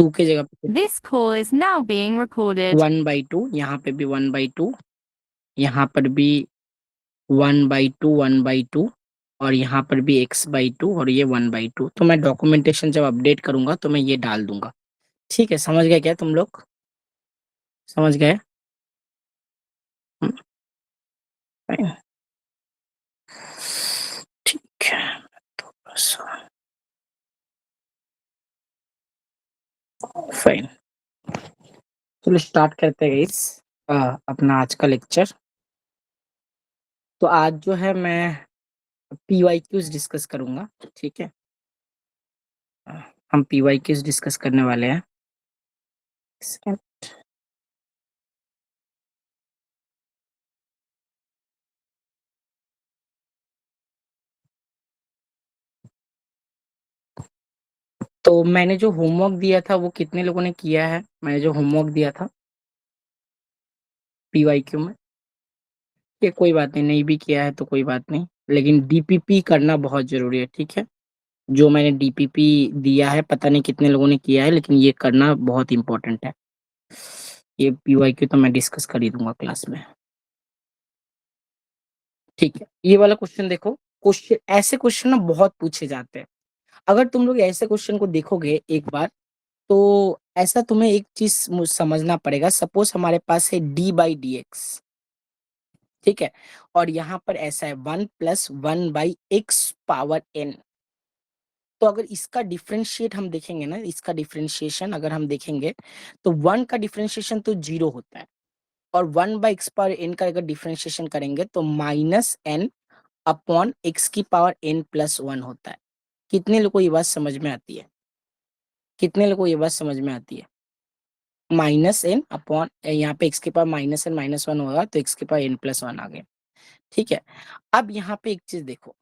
2 के जगह पे This call is now being recorded. 1/2, यहाँ पे भी 1/2, यहाँ पर भी 1/2 1/2, और यहाँ पर भी x/2 और ये 1/2। तो मैं डॉक्यूमेंटेशन जब अपडेट करूंगा तो मैं ये डाल दूंगा। ठीक है, समझ गए क्या तुम लोग? समझ गए? हम्म, fine। ठीक है, तो बस फाइन। चलो स्टार्ट करते हैं इस अपना आज का लेक्चर। तो आज जो है मैं PYQs डिस्कस करूंगा। ठीक है, अ, हम PYQs डिस्कस करने वाले हैं। तो मैंने जो होमवर्क दिया था वो कितने लोगों ने किया है? मैंने जो होमवर्क दिया था PYQ में, ये कोई बात नहीं, नहीं भी किया है तो कोई बात नहीं, लेकिन DPP करना बहुत जरूरी है। ठीक है, जो मैंने DPP दिया है पता नहीं कितने लोगों ने किया है, लेकिन ये करना बहुत इंपॉर्टेंट है। ये PYQ तो मैं डिस्कस कर ही दूंगा क्लास में। ठीक है, ये वाला क्वेश्चन देखो। क्वेश्चन, ऐसे क्वेश्चन ना बहुत पूछे जाते हैं। अगर तुम लोग ऐसे क्वेश्चन को देखोगे एक बार, तो ऐसा तुम्हें एक चीज समझना पड़ेगा। सपोज हमारे पास है d/dx, ठीक है, और यहाँ पर ऐसा है 1+1/x⁴n। तो अगर इसका डिफरेंशिएट हम देखेंगे ना, इसका डिफरेंशिएशन अगर हम देखेंगे, तो 1 का डिफरेंशिएशन तो 0 होता है, और 1/x⁴n का अगर डिफरेंशिएशन करेंगे तो -n/x⁴n+1 होता है। कितने लोगों को ये बात समझ में आती है? कितने लोगों को ये बात समझ में आती है? -n अपॉन, यहाँ पे x⁻n−n−1 होगा तो x⁻n+1 आ गया। ठीक है, अब यहाँ पे एक चीज देखो,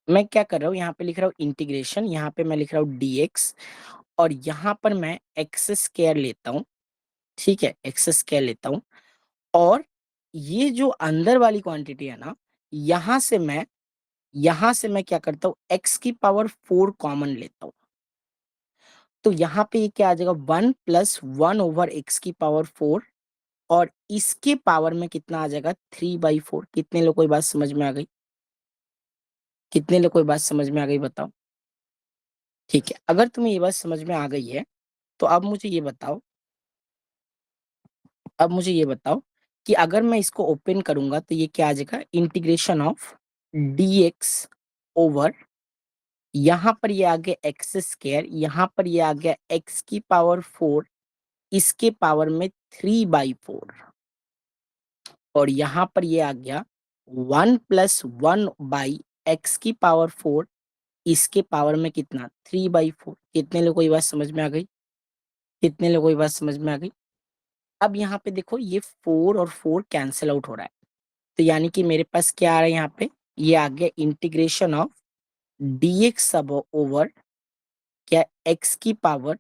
मैं क्या कर रहा हूँ, यहाँ पे लिख रहा हूँ इंटीग्रेशन, यहाँ पे मैं लिख रहा हूँ dx, और यहाँ पर मैं x² लेता हूँ। ठीक है, x² लेता हूँ, और ये जो अंदर वाली क्वांटिटी है ना, यहाँ से मैं क्या करता हूँ, x⁴ कॉमन लेता हूँ। तो यहाँ पे ये क्या आ जाएगा, 1+1/x⁴, और इसके पावर में कितना आ जाएगा, 3/4। कितने लोग को ये बात समझ में आ गई? कितने लोग को ये बात समझ में आ गई बताओ? ठीक है, अगर तुम्हें ये बात समझ में आ गई है तो अब मुझे ये बताओ कि अगर मैं इसको ओपन करूंगा तो ये क्या आ जाएगा, इंटीग्रेशन ऑफ dx ओवर, यहाँ पर ये आ गया x², यहाँ पर ये आ गया x⁴, इसके पावर में 3/4, और यहाँ पर ये आ गया 1+1/x⁴, इसके पावर में कितना, 3/4। कितने लोगों को ये बात समझ में आ गई? कितने लोगों को ये बात समझ में आ गई? अब यहाँ पे देखो, ये 4 और 4 कैंसिल आउट हो रहा है, तो यानी कि मेरे पास क्या आ रहा है यहाँ पे, ये आ गया इंटीग्रेशन ऑफ dx सब ओवर क्या, x⁻²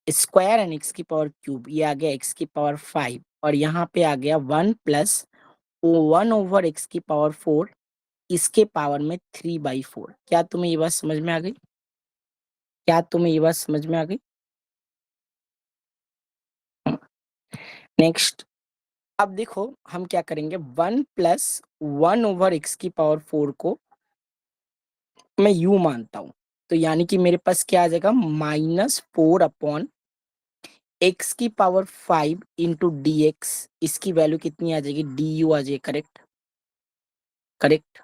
एंड x⁻³ ये आ गया x⁵, और यहाँ पे आ गया 1+1/x⁴, इसके पावर में 3/4। क्या तुम्हें ये बात समझ में आ गई? क्या तुम्हें ये बात समझ में आ गई? नेक्स्ट, अब देखो हम क्या करेंगे, 1+1/x⁴ को मैं u मानता हूं, तो यानी कि मेरे पास क्या आ जाएगा, -4/x⁵ इंटू dx, इसकी वैल्यू कितनी आ जाएगी, du आ जाएगी। Correct, correct.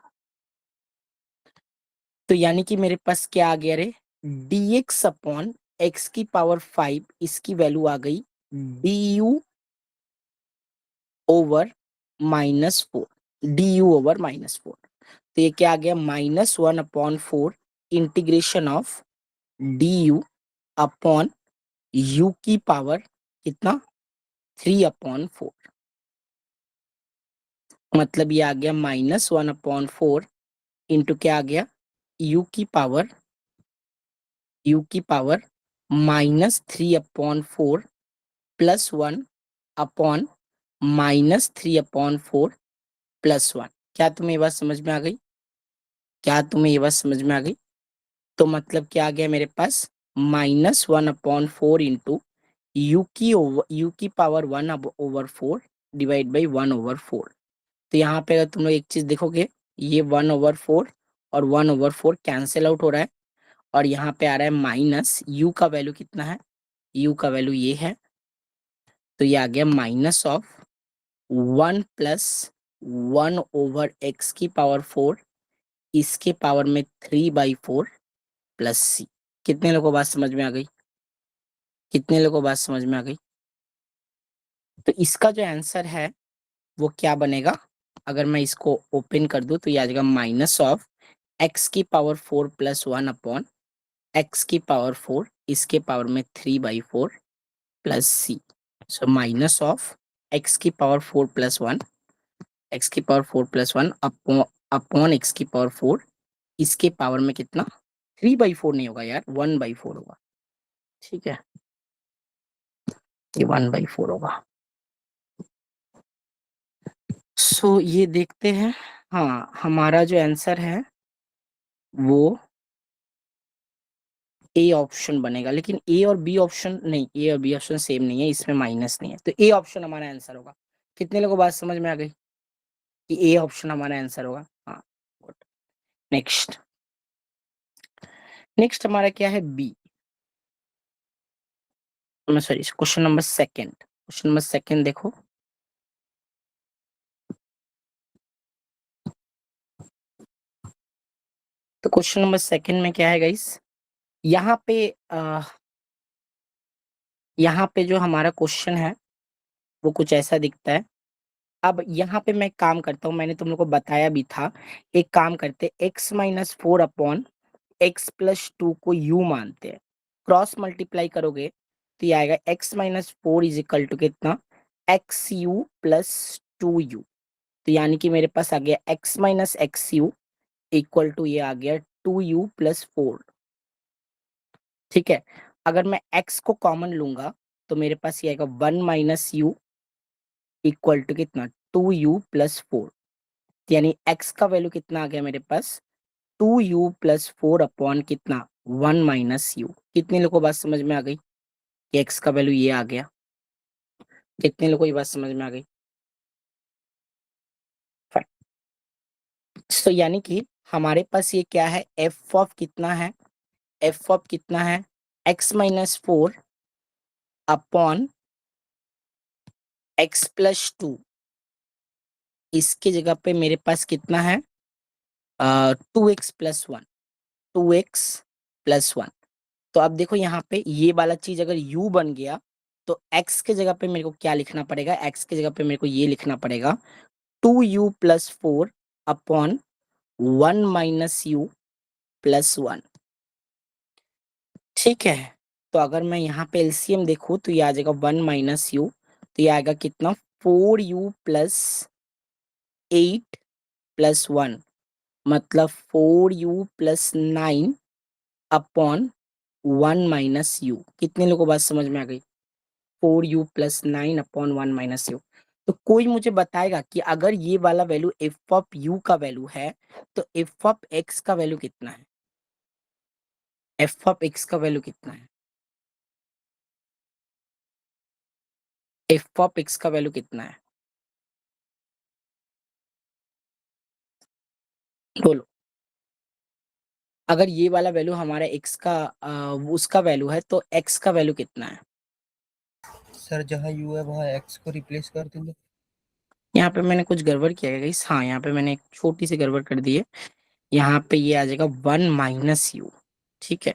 तो यानी कि मेरे पास क्या आ गया रे, dx/x⁵, इसकी वैल्यू आ गई du ओवर -4, du/-4। तो ये क्या आ गया, -1/4 integration of du upon u की पावर कितना, 3/4। मतलब ये आ गया -1/4 इंटू क्या आ गया, u की पावर -3/4 +1 अपॉन -3/4 +1। क्या तुम्हें ये बात समझ में आ गई? क्या तुम्हें ये बात समझ में आ गई? तो मतलब क्या आ गया मेरे पास, -1/4 इंटू यू की पावर 1/4 डिवाइड बाई 1/4। तो यहाँ पे अगर तुम लोग एक चीज देखोगे, ये 1/4 और 1/4 कैंसिल आउट हो रहा है, और यहाँ पे आ रहा है माइनस यू का वैल्यू कितना है, यू का वैल्यू ये है, तो ये आ गया -1 + 1/x की पावर 4 इसके पावर में 3/4 प्लस सी। कितने लोगों को बात समझ में आ गई? कितने लोगों को बात समझ में आ गई? तो इसका जो आंसर है वो क्या बनेगा? अगर मैं इसको ओपन कर दूं तो ये आ जाएगा -x⁴ + 1/x⁴ इसके पावर में 3/4 प्लस सी। सो -x⁴ + 1 x⁴ + 1 अपॉन x⁴ इसके पावर में कितना? 3/4 नहीं होगा यार, 1/4 होगा। ठीक है, ये 1/4 होगा। सो ये देखते हैं। हाँ, हमारा जो आंसर है वो ए ऑप्शन बनेगा, लेकिन ए और बी ऑप्शन नहीं, ए और बी ऑप्शन सेम नहीं है, इसमें माइनस नहीं है, तो ए ऑप्शन हमारा आंसर होगा। कितने लोगों को बात समझ में आ गई कि ए ऑप्शन हमारा आंसर होगा? हाँ, गुड। नेक्स्ट, नेक्स्ट हमारा क्या है? B, sorry, question number second. Question number second देखो। तो क्वेश्चन नंबर सेकंड में क्या है गाइस? यहाँ पे यहाँ पे जो हमारा क्वेश्चन है वो कुछ ऐसा दिखता है। अब यहाँ पे मैं एक काम करता हूँ, मैंने तुम लोग को बताया भी था। एक काम करते, x-4 अपॉन x+2 को u मानते हैं, क्रॉस मल्टीप्लाई करोगे तो ये आएगा x-4 इज इक्वल टू कितना? xu + 2u। तो यानी कि मेरे पास आ गया x-xu इक्वल टू ये आ गया 2u + 4। ठीक है, अगर मैं x को कॉमन लूंगा तो मेरे पास ये आएगा 1 - u इक्वल टू कितना? 2u + 4। यानी x का वैल्यू कितना आ गया मेरे पास? 2u + 4 अपॉन कितना? 1 - u। कितने लोगों को बात समझ में आ गई कि x का वैल्यू ये आ गया? कितने लोगों को ये बात समझ में आ गई? तो यानी कि हमारे पास ये क्या है? f ऑफ कितना है? f ऑफ कितना है? x-4 upon x+2। इसके जगह पे मेरे पास कितना है? 2x+1, 2x+1। तो अब देखो यहाँ पे ये वाला चीज अगर u बन गया तो x के जगह पे मेरे को क्या लिखना पड़ेगा? x के जगह पे मेरे को ये लिखना पड़ेगा 2u + 4 अपॉन 1 - u + 1। ठीक है, तो अगर मैं यहाँ पे एलसीएम देखूँ तो ये आ जाएगा 1 - u, तो ये आएगा कितना? 4u + 8 + 1, मतलब 4u + 9 अपॉन 1 - u। कितने लोगों को बात समझ में आ गई? 4u + 9 upon 1 - u। तो कोई मुझे बताएगा कि अगर ये वाला वैल्यू f ऑफ u का वैल्यू है तो f ऑफ x का वैल्यू कितना है? f ऑफ x का वैल्यू कितना है? f ऑफ x का वैल्यू कितना है? बोलो। अगर ये वाला वैल्यू हमारा x का उसका वैल्यू है तो x का वैल्यू कितना है? सर जहाँ यू है वहाँ एक्स को रिप्लेस कर देंगे। यहाँ पे मैंने कुछ गड़बड़ किया है गाइस। हाँ, यहाँ पे मैंने एक छोटी सी गड़बड़ कर दी है। यहाँ पे ये आ जाएगा 1 - u। ठीक है,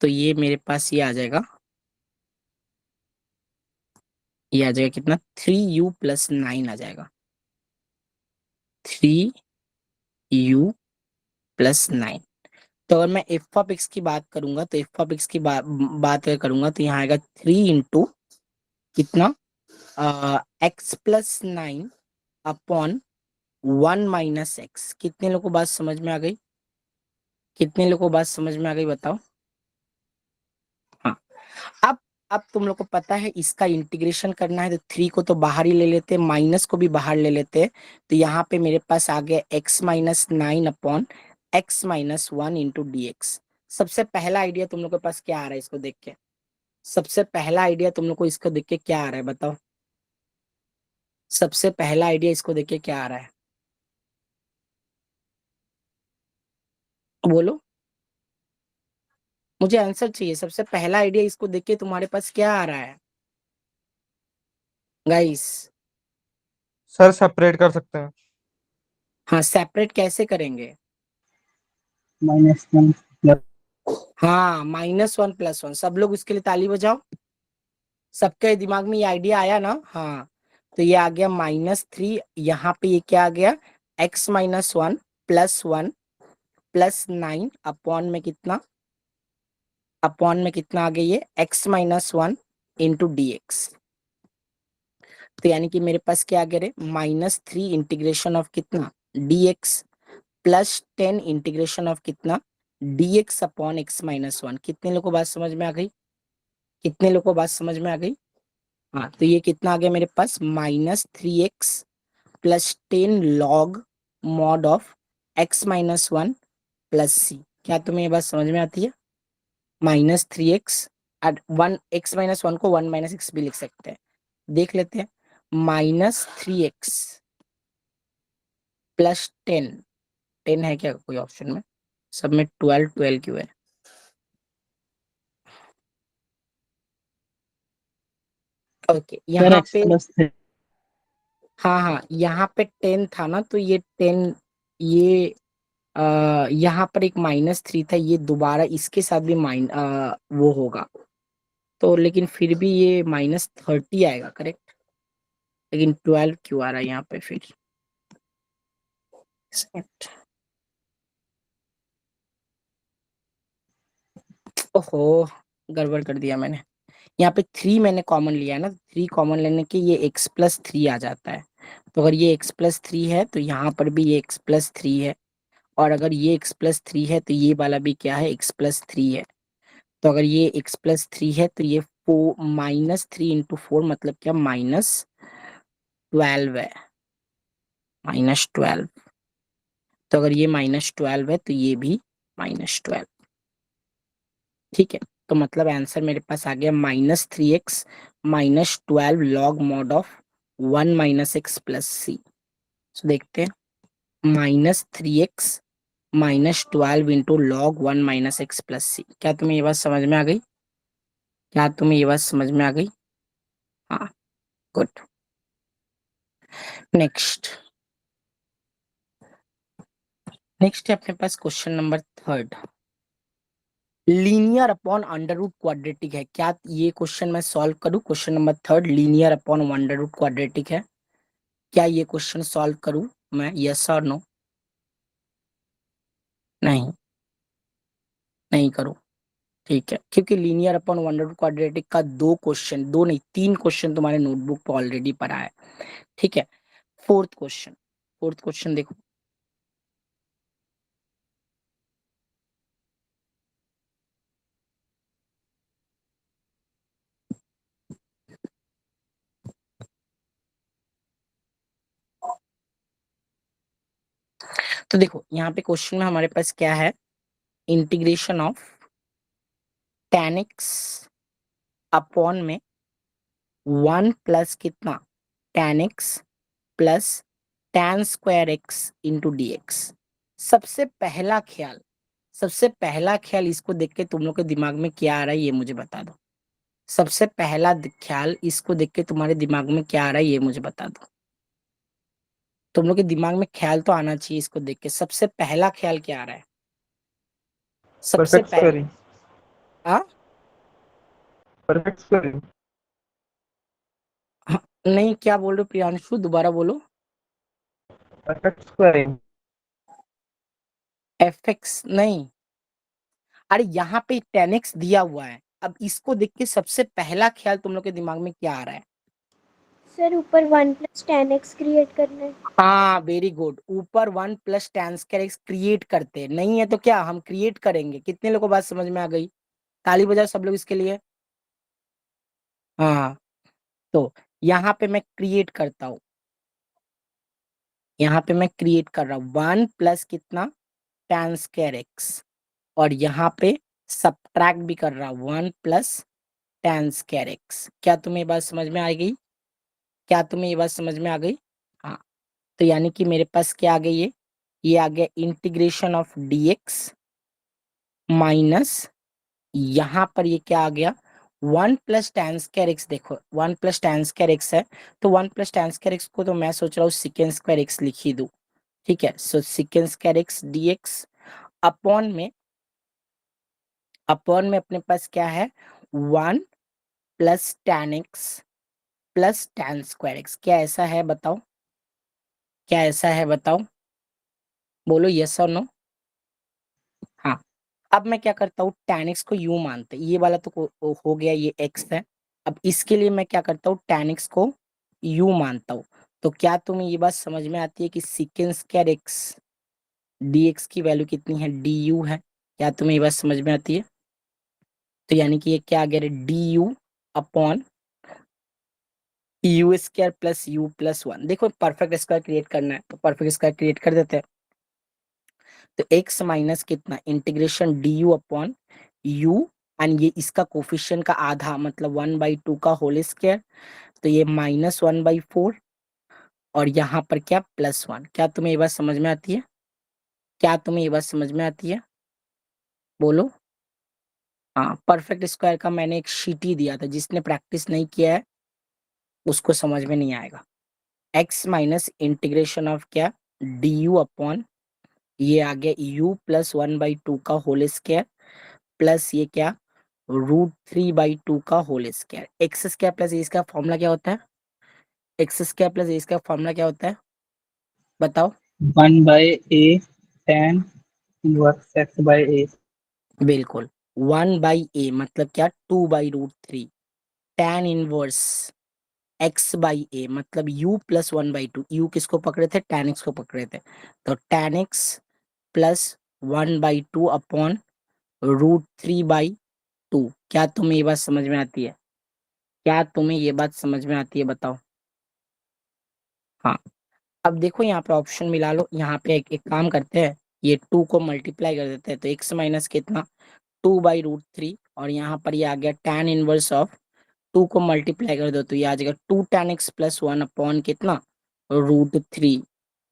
तो ये मेरे पास ये आ जाएगा, ये आ जाएगा कितना? 3u + 9 आ जाएगा, 3u + 9। तो अगर मैं f ऑफ x की बात करूंगा तो f ऑफ x की बात अगर करूंगा तो यहाँ आएगा 3 इंटू कितना? x+9 upon 1 - x। कितने लोगों को बात समझ में आ गई? कितने लोगों को बात समझ में आ गई बताओ? हाँ, अब अब तुम लोग को पता है इसका इंटीग्रेशन करना है तो 3 को तो बाहर ही ले लेते हैं, माइनस को भी बाहर ले लेते हैं। तो यहाँ पे मेरे पास आ गया x - 9 upon x - 1 into d x. सबसे पहला आइडिया तुम लोग के पास क्या आ रहा है इसको देख के? सबसे पहला आइडिया तुम लोग को इसको देख के क्या आ रहा है बताओ? सबसे पहला आइडिया इसको देख के क्या आ रहा है? बोलो, मुझे आंसर चाहिए। सबसे पहला आइडिया इसको देख के तुम्हारे पास क्या आ रहा है गाइस? सर सेपरेट कर सकते हैं। हाँ, सेपरेट कैसे करेंगे? -1 प्लस हाँ, -1 + 1। सब लोग इसके लिए ताली बजाओ। सबके दिमाग में ये आइडिया आया ना? हाँ, तो ये आ गया -3। यहाँ पे ये क्या आ गया? x-1 + 1 + 9 अपॉन में कितना? अपॉन में कितना आ गया ये? x-1 into dx। तो यानी कि मेरे पास क्या आ गया रे? -3 इंटीग्रेशन ऑफ कितना? dx + 10 इंटीग्रेशन ऑफ कितना? dx upon x-1। कितने लोगों को बात समझ में आ गई? कितने लोगों को बात समझ में आ गई? हाँ, तो ये कितना आ गया मेरे पास? -3x + 10 log mod of x-1 + c। क्या तुम्हें ये बात समझ में आती है? -3x एट 1 x-1 को 1 - x भी लिख सकते हैं। देख लेते हैं। -3x + 10 है क्या कोई ऑप्शन में? सब में 12 क्यों है? ओके, सर यहाँ x पे प्लस 3 हाँ, यहाँ पे 10 था ना, तो ये 10, ये यहाँ पर एक -3 था, ये दोबारा इसके साथ भी वो होगा तो, लेकिन फिर भी ये -30 आएगा करेक्ट। लेकिन 12 क्यों आ रहा है यहाँ पे फिर? ओहो, गड़बड़ कर दिया मैंने। यहाँ पे 3 मैंने कॉमन लिया है ना, 3 कॉमन लेने के ये x + 3 आ जाता है। तो अगर ये x + 3 है तो यहाँ पर भी ये x + 3 है, और अगर ये x + 3 है तो ये वाला भी क्या है? x + 3 है। तो अगर ये x + 3 है तो ये -3 इंटू 4 मतलब क्या? -12 है। -12। तो अगर ये -12 है तो ये भी -12। ठीक है, तो मतलब आंसर मेरे पास आ गया -3x -12 log mod of 1 - x + c। तो देखते हैं, -3x -12 into log 1 - x + c। क्या तुम्हें ये बात समझ में आ गई? क्या तुम्हें ये बात समझ में आ गई? हाँ, गुड। नेक्स्ट नेक्स्ट है अपने पास question number 3। Linear upon under root quadratic है क्या? ये क्वेश्चन मैं सॉल्व करूं? Question number 3 linear upon under root quadratic है क्या? ये क्वेश्चन सॉल्व करूं मैं? यस और नो? नहीं, नहीं करूं। ठीक है, क्योंकि linear upon under root quadratic का 2 क्वेश्चन, 2 नहीं 3 क्वेश्चन तुम्हारे नोटबुक पर ऑलरेडी पढ़ा है। ठीक है, फोर्थ क्वेश्चन देखो। तो देखो यहाँ पे क्वेश्चन में हमारे पास क्या है? Integration of tan x upon में 1 प्लस कितना? tan x plus tan² x into dx। सबसे पहला ख्याल इसको देख के तुम लोग के दिमाग में क्या आ रहा है ये मुझे बता दो। सबसे पहला ख्याल इसको देख के तुम्हारे दिमाग में क्या आ रहा है ये मुझे बता दो। तुम लोग के दिमाग में ख्याल तो आना चाहिए इसको देख के। सबसे पहला ख्याल क्या आ रहा है? सबसे परफेक्ट पहला स्क्वायरिंग। हाँ? Perfect squaring. हाँ, नहीं, क्या बोल रहे हो प्रियांशु? दोबारा बोलो। Perfect squaring. fx नहीं, अरे यहाँ पे tan x दिया हुआ है। अब इसको देख के सबसे पहला ख्याल तुम लोग के दिमाग में क्या आ रहा है? सर ऊपर 1 + tan x क्रिएट करना है। हाँ, वेरी गुड। ऊपर 1 + tan² x क्रिएट करते हैं। नहीं है तो क्या हम क्रिएट करेंगे? कितने लोगों को बात समझ में आ गई? ताली बजाओ सब लोग इसके लिए। हाँ, तो यहाँ पे मैं क्रिएट करता हूँ। यहाँ पे मैं क्रिएट कर रहा हूँ 1 प्लस कितना? tan² x और यहाँ पे सब्ट्रैक्ट भी कर रहा 1 प्लस tan स्क्वायर x। क्या तुम्हें ये बात समझ में आ गई? क्या तुम्हें ये बात समझ में आ गई? हाँ, तो यानी कि मेरे पास क्या आ गई है, ये आ गया इंटीग्रेशन ऑफ dx माइनस यहाँ पर ये क्या आ गया 1 प्लस tan स्क्वायर x। देखो 1 प्लस tan स्क्वायर x है, तो 1 प्लस tan स्क्वायर x को तो मैं सोच रहा हूँ सिकेंड स्क्वायर x लिख ही दूं। ठीक है, so secant square x dx upon में अपने पास क्या है 1 plus tan x plus tan square x। क्या ऐसा है बताओ? क्या ऐसा है बताओ? बोलो यस और नो। हाँ, अब मैं क्या करता हूँ tan x को u मानते, ये वाला तो हो गया, ये x है। अब इसके लिए मैं क्या करता हूँ tan x को u मानता हूँ। तो क्या तुम्हें ये बात समझ में आती है कि सिकेंड स्क्वायर x dx की वैल्यू कितनी है, du है? क्या तुम्हें ये बात समझ में आती है? तो यानी कि ये क्या आ गया du upon you square plus you plus 1। देखो परफेक्ट स्क्वायर क्रिएट करना है तो परफेक्ट स्क्वायर क्रिएट कर देते हैं। तो x माइनस कितना integration du upon u, and ये इसका कोफिशिएंट का आधा मतलब 1/2 का होल स्क्वायर, तो ये -1/4 और यहाँ पर क्या +1। क्या तुम्हें ये बात समझ में आती है? क्या तुम्हें ये बात समझ में आती है? बोलो। हाँ, परफेक्ट स्क्वायर का मैंने एक शीट ही दिया था, जिसने प्रैक्टिस नहीं किया है उसको समझ में नहीं आएगा। x माइनस इंटीग्रेशन ऑफ क्या du अपॉन ये आ गया u प्लस 1/2 का होल स्क्वायर प्लस ये क्या √3/2 का whole square. X square plus a इसका फॉर्मूला क्या होता है? एक्स स्क्वायर प्लस ए इसका फॉर्मूला क्या होता है बताओ? 1/a tan inverse x/a। बिल्कुल, 1/a मतलब क्या 2/√3 tan इनवर्स x/a मतलब u प्लस 1/2। u किसको पकड़े थे? tan x को पकड़े थे, तो tan x प्लस 1/2 अपॉन √3/2। क्या तुम्हें ये बात समझ में आती है? क्या तुम्हें ये बात समझ में आती है बताओ? हाँ, अब देखो यहाँ पे ऑप्शन मिला लो। यहाँ पे एक काम करते हैं, ये 2 को मल्टीप्लाई कर देते हैं, तो x माइनस कितना 2/√3 और यहाँ पर ये आ गया tan इनवर्स ऑफ 2 को मल्टीप्लाई कर दो तो ये आ जाएगा 2 tan x प्लस 1 अपॉन कितना √3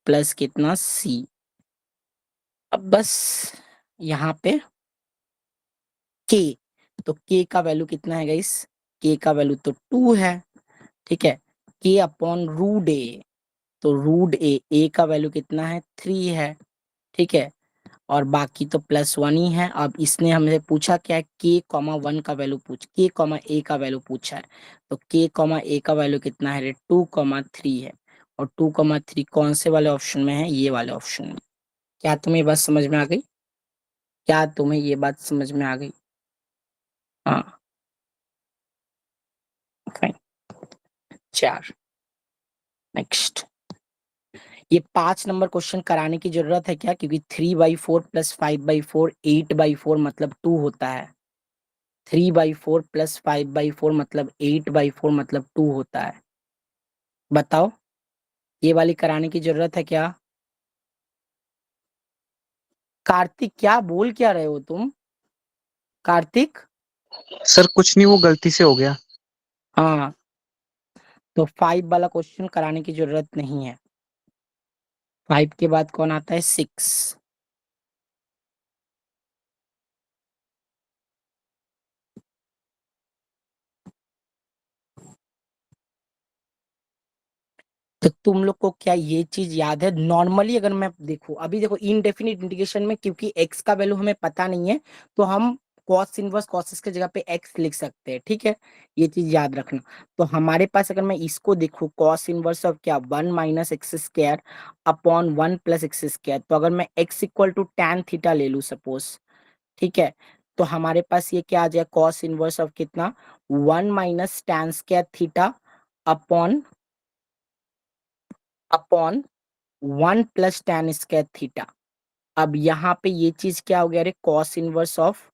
प्लस कितना c। अब बस यहाँ पे k, तो k का वैल्यू कितना है गाइस? k का वैल्यू तो 2 है। ठीक है, k अपॉन √a, तो √a का वैल्यू कितना है 3 है। ठीक है, और बाकी तो +1 ही है। अब इसने हमसे पूछा क्या है k,1 का वैल्यू k,a का वैल्यू पूछा है, तो k,a का वैल्यू कितना है 2,3 है। और 2,3 कौन से वाले ऑप्शन में है? ये वाले ऑप्शन में। क्या तुम्हें ये बात समझ में आ गई? क्या तुम्हें ये बात समझ में आ गई? हाँ, फाइन। 4 नेक्स्ट। ये 5 नंबर क्वेश्चन कराने की जरूरत है क्या? क्योंकि 3/4 प्लस 5/4 8/4 मतलब 2 होता है। 3/4 प्लस 5/4 मतलब 8/4 मतलब 2 होता है। बताओ, ये वाली कराने की जरूरत है क्या? कार्तिक, क्या बोल क्या रहे हो तुम? कार्तिक। सर कुछ नहीं, वो गलती से हो गया। हाँ, तो 5 वाला क्वेश्चन कराने की जरूरत नहीं है। 5 के बाद कौन आता है? 6। तो तुम लोग को क्या ये चीज याद है? नॉर्मली अगर मैं देखो, अभी देखो इनडेफिनिट इंटीग्रेशन में क्योंकि x का वैल्यू हमें पता नहीं है, तो हम cos इनवर्स cos के जगह पे x लिख सकते हैं। ठीक है, ये चीज याद रखना। तो हमारे पास अगर मैं इसको देखूं cos इनवर्स ऑफ क्या 1 minus x square upon 1 plus x square, तो अगर मैं x equal to tan theta ले लूं सपोज, ठीक है, तो हमारे पास ये क्या आ जाए cos इनवर्स ऑफ कितना 1 minus tan square theta upon 1 plus tan square theta. अब यहाँ पे ये चीज क्या हो गया रे cos इनवर्स ऑफ,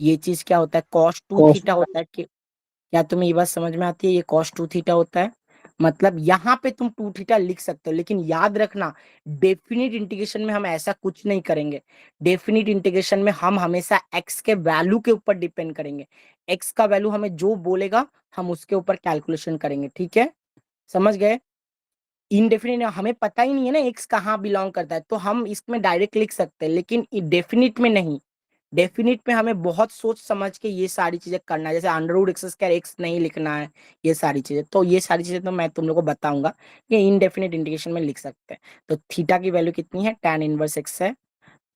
ये चीज क्या होता है cos 2 cos थीटा होता है कि क्या तुम्हें ये बात समझ में आती है? ये cos 2 थीटा होता है। मतलब यहाँ पे तुम 2 थीटा लिख सकते हो, लेकिन याद रखना डेफिनिट इंटीग्रेशन में हम ऐसा कुछ नहीं करेंगे। डेफिनिट इंटीग्रेशन में हम हमेशा x के वैल्यू के ऊपर डिपेंड करेंगे। x का वैल्यू हमें जो बोलेगा हम उसके ऊपर कैलकुलेशन करेंगे, ठीक है, समझ गए। इनडेफिनिट हमें पता ही नहीं है ना x कहाँ बिलोंग करता है, तो हम इसमें डायरेक्ट लिख सकते हैं, लेकिन डेफिनिट में नहीं। डेफिनिट में हमें बहुत सोच समझ के ये सारी चीजें करना है, जैसे under root x square x नहीं लिखना है, ये सारी चीजें। तो ये सारी चीजें तो मैं तुम लोग को बताऊंगा, ये इनडेफिनिट इंटीग्रेशन में लिख सकते हैं। तो थीटा की वैल्यू कितनी है, tan इनवर्स एक्स है,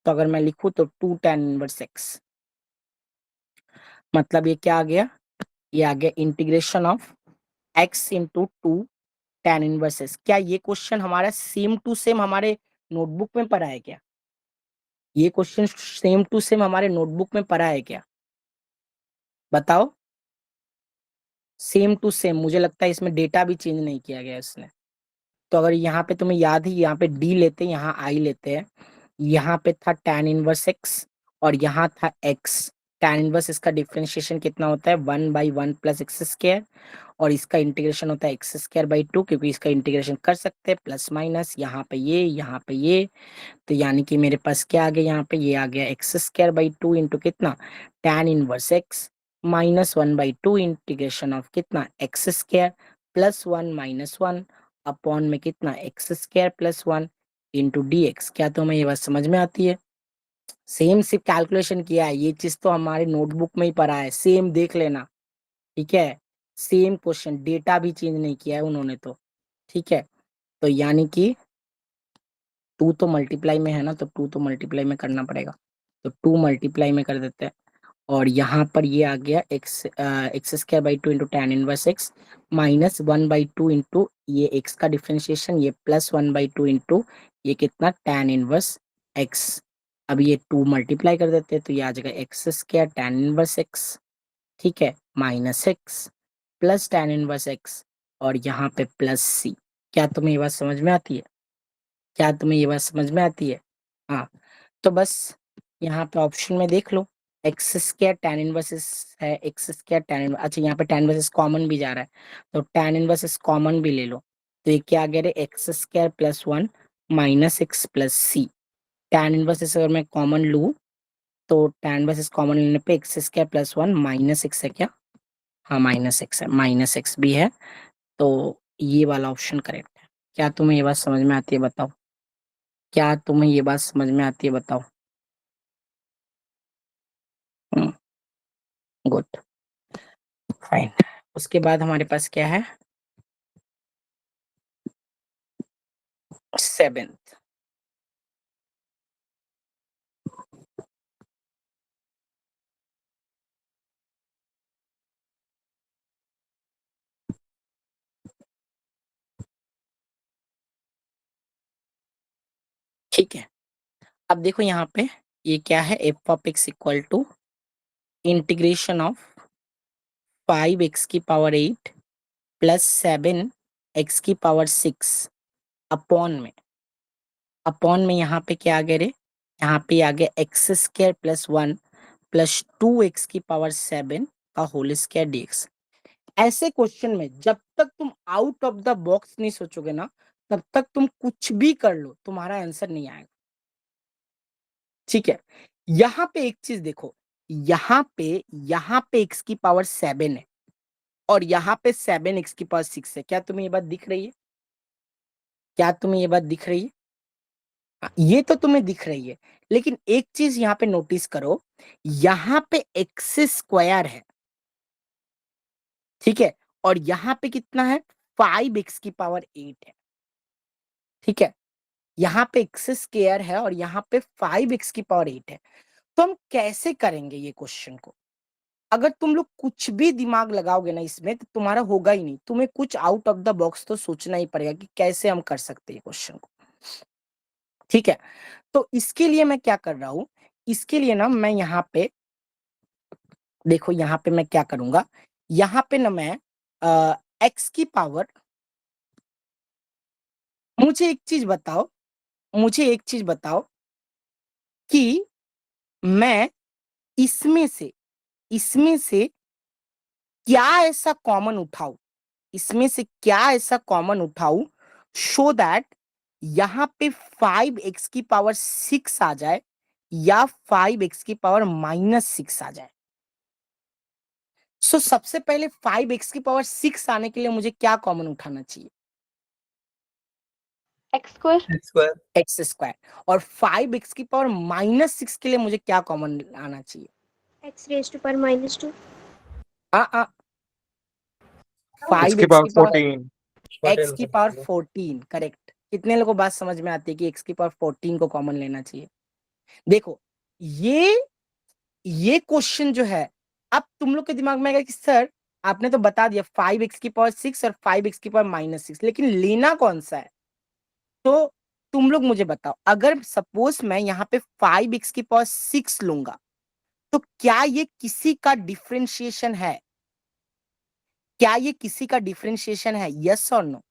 तो अगर मैं लिखूं तो 2 tan इनवर्स एक्स, मतलब ये क्या आ गया, ये आ गया integration of x into 2 tan inverse x. क्या ये क्वेश्चन हमारा सेम टू सेम हमारे नोटबुक में पढ़ा है क्या, ये क्वेश्चन सेम टू सेम हमारे नोटबुक में पढ़ा है क्या, बताओ। सेम टू सेम, मुझे लगता है इसमें डेटा भी चेंज नहीं किया गया इसने। तो अगर यहाँ पे तुम्हें याद है, यहाँ पे डी लेते हैं, यहाँ आई लेते हैं, यहाँ पे था tan इनवर्स एक्स और यहाँ था x। tan इनवर्स इसका डिफरेंशिएशन कितना होता है, 1/1 प्लस एक्स स्क्वायर, और इसका इंटीग्रेशन होता है एक्स स्क्वायर बाई 2, क्योंकि इसका इंटीग्रेशन कर सकते हैं प्लस माइनस, यहाँ पे ये यहाँ पे ये, तो यानी कि मेरे पास क्या आ गया, यहाँ पे ये आ गया एक्स स्क्वायर बाई 2 इंटू कितना, tan inverse x minus 1/2 integration of कितना x square plus 1 minus 1 upon में कितना x square plus 1 into d x. क्या तुम्हें ये बात समझ में आती है। सेम सिर्फ कैलकुलेशन किया है, ये चीज तो हमारे नोटबुक में ही पढ़ा है, सेम देख लेना, ठीक है। सेम क्वेश्चन, डेटा भी चेंज नहीं किया है उन्होंने तो, ठीक है। तो यानी कि 2 तो मल्टीप्लाई में है ना, तो 2 तो मल्टीप्लाई में करना पड़ेगा, तो 2 मल्टीप्लाई में कर देते हैं। और यहाँ पर ये आ गया x square by 2 into tan inverse x minus 1/2 into ये एक्स का डिफ्रेंशिएशन, ये प्लस 1/2 इंटू ये कितना टैन इनवर्स एक्स। अब ये 2 मल्टीप्लाई कर देते हैं, तो ये आ जाएगा x square tan inverse x, ठीक है, minus x plus tan inverse x, और यहाँ पे प्लस सी। क्या तुम्हें ये बात समझ में आती है, क्या तुम्हें ये बात समझ में आती है। हाँ, तो बस यहाँ पे ऑप्शन में देख लो, एक्स स्क्वायर टैन इनवर्स है, एक्स स्क्वायर टैन इनवर्स, अच्छा यहाँ पे टैन इनवर्स कॉमन भी जा रहा है, तो टैन इनवर्स कॉमन भी ले लो, तो ये क्या आ गया रे, x square plus 1 minus x plus c. Tan inverse अगर मैं कॉमन लूँ तो टैन इनवर्स कॉमन लेने पे x square plus 1 minus x है क्या, हाँ माइनस एक्स है, माइनस एक्स भी है, तो ये वाला ऑप्शन करेक्ट है। क्या तुम्हें ये बात समझ में आती है बताओ, क्या तुम्हें ये बात समझ में आती है बताओ। Good, fine. उसके बाद हमारे पास क्या है, 7th। ठीक है, अब देखो यहाँ पे ये क्या है, f of x equal to integration of 5x की पावर 8 प्लस 7x की पावर 6 अपॉन में यहाँ पे क्या आ गया रे, यहाँ पे आ गया x square plus 1 plus 2x की पावर 7 का होल स्क्वायर dx। ऐसे क्वेश्चन में जब तक तुम आउट ऑफ द बॉक्स नहीं सोचोगे ना, तब तक तुम कुछ भी कर लो तुम्हारा आंसर नहीं आएगा, ठीक है। यहाँ पे एक चीज देखो, यहाँ पे x की पावर 7 है और यहाँ पे 7x की पावर 6 है। क्या तुम्हें ये बात दिख रही है, क्या तुम्हें ये बात दिख रही है, हाँ, ये तो तुम्हें दिख रही है, लेकिन एक चीज यहाँ पे नोटिस करो, यहाँ पे एक्स स्क्वायर है, ठीक है, और यहाँ पे कितना है, 5x की पावर 8 है, ठीक है। यहाँ पे एक्स स्क्वायर है और यहाँ पे 5x की पावर 8 है। तो हम कैसे करेंगे ये क्वेश्चन को, अगर तुम लोग कुछ भी दिमाग लगाओगे ना इसमें तो तुम्हारा होगा ही नहीं, तुम्हें कुछ आउट ऑफ द बॉक्स तो सोचना ही पड़ेगा कि कैसे हम कर सकते हैं क्वेश्चन को, ठीक है। तो इसके लिए मैं क्या कर रहा हूं, इसके लिए ना मैं यहाँ पे देखो, यहाँ पे मैं क्या करूंगा, यहाँ पे ना मैं एक्स की पावर, मुझे एक चीज बताओ, मुझे एक चीज बताओ कि मैं इसमें से क्या ऐसा कॉमन उठाऊं, इसमें से क्या ऐसा कॉमन उठाऊं सो दैट यहाँ पे 5x की पावर 6 आ जाए या 5x की पावर -6 आ जाए। सबसे पहले 5x की पावर 6 आने के लिए मुझे क्या कॉमन उठाना चाहिए? X square. X square. X square. और 5x की पावर -6 के लिए मुझे क्या कॉमन आना चाहिए? X raise to power -2। आ x की 5x की पावर पावर 14। x की पावर 14 करेक्ट। कितने लोगों को बात समझ में आती है कि x की पावर 14 को कॉमन लेना चाहिए? देखो ये क्वेश्चन जो है अब तुम लोग के दिमाग में आएगा कि सर आपने तो बता दिया 5x की पावर 6 और 5x की पावर -6, लेकिन लेना कौन सा है? तो तुम लोग मुझे बताओ, अगर सपोज मैं यहाँ पे 5x की पावर 6 लूंगा तो क्या ये किसी का डिफरेंशिएशन है? क्या ये किसी का डिफरेंशिएशन है? यस और नो?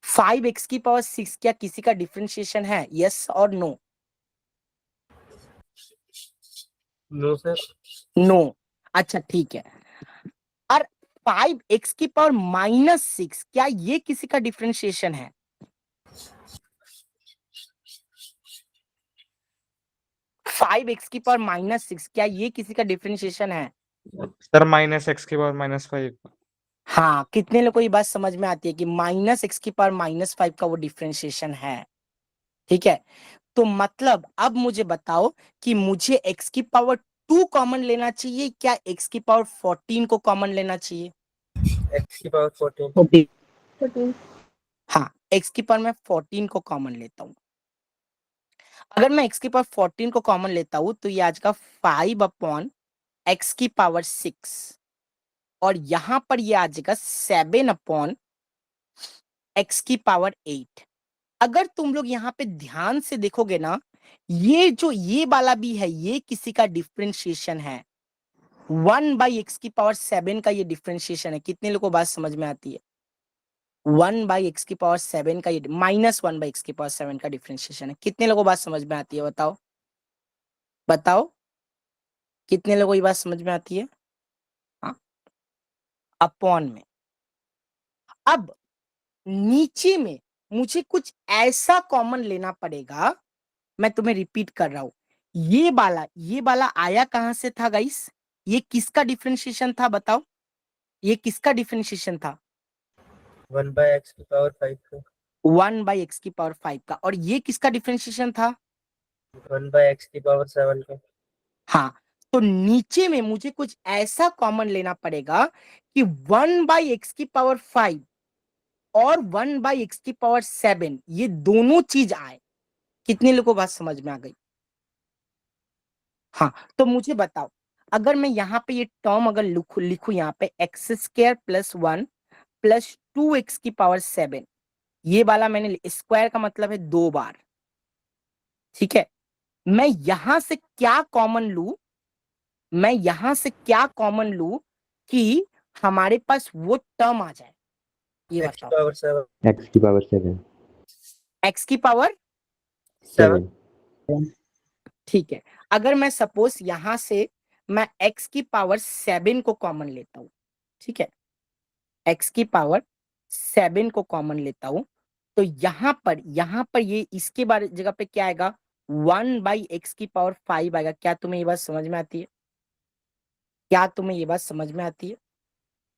5x की पावर 6 क्या किसी का डिफरेंशिएशन है? यस और नो? No sir. नो। अच्छा ठीक है। और 5x की पावर -6 क्या ये किसी का डिफरेंशिएशन है? -5x की पावर -6 क्या ये किसी का डिफरेंशिएशन है? सर -x की पावर -5। हाँ, कितने लोगों को ये बात समझ में आती है कि -x की पावर -5 का वो डिफरेंशिएशन है? ठीक है, तो मतलब अब मुझे बताओ कि मुझे x की पावर 2 कॉमन लेना चाहिए क्या x की पावर 14 को कॉमन लेना चाहिए? एक्स की पावर 14। 14। हाँ, x की पावर मैं 14 को कॉमन लेता हूं। अगर मैं x की पावर 14 को कॉमन लेता हूं तो ये आज का 5/x की पावर 6 और यहां पर ये आ जाएगा 7/x की पावर 8। अगर तुम लोग यहाँ पे ध्यान से देखोगे ना, ये जो ये वाला भी है ये किसी का डिफरेंशिएशन है। 1/x की पावर 7 का ये डिफरेंशिएशन है। कितने लोगों को बात समझ में आती है? 1/x की पावर 7 का ये -1/x की पावर 7 का डिफरेंशिएशन है। कितने लोगों को बात समझ में आती है? बताओ बताओ, कितने लोगों को ये बात समझ में आती है? हाँ, अपॉन में। अब नीचे में मुझे कुछ ऐसा कॉमन लेना पड़ेगा। मैं तुम्हें रिपीट कर रहा हूं, ये वाला आया कहां से था गाइस? ये किसका डिफरेंशिएशन था? बताओ, ये किसका डिफरेंशिएशन था? 1/x की पावर 5 का। 1/x की पावर 5 का। और ये किसका डिफरेंशिएशन था? 1/x की पावर 7 का। हाँ, तो नीचे में मुझे कुछ ऐसा कॉमन लेना पड़ेगा कि 1/x की पावर 5 और 1/x की पावर 7 ये दोनों चीज आए। कितने लोगों को बात समझ में आ गई? हाँ, तो मुझे बताओ, अगर मैं यहाँ पे ये टर्म अगर लिखू यहाँ पे x² + 1 + 2x की पावर 7, ये वाला मैंने स्क्वायर का मतलब है 2 बार। ठीक है, मैं यहां से क्या कॉमन लू? मैं यहां से क्या कॉमन लू कि हमारे पास वो टर्म आ जाए? ये एक्स की बताओ। पावर 7। एक्स की पावर 7। x की पावर 7। ठीक है, अगर मैं सपोज यहां से मैं x की पावर 7 को कॉमन लेता हूं, ठीक है, x की पावर 7 को कॉमन लेता हूं, तो यहां पर ये इसके बारे जगह पे क्या आएगा? 1/x की पावर 5 आएगा। क्या तुम्हें ये बात समझ में आती है? क्या तुम्हें ये बात समझ में आती है?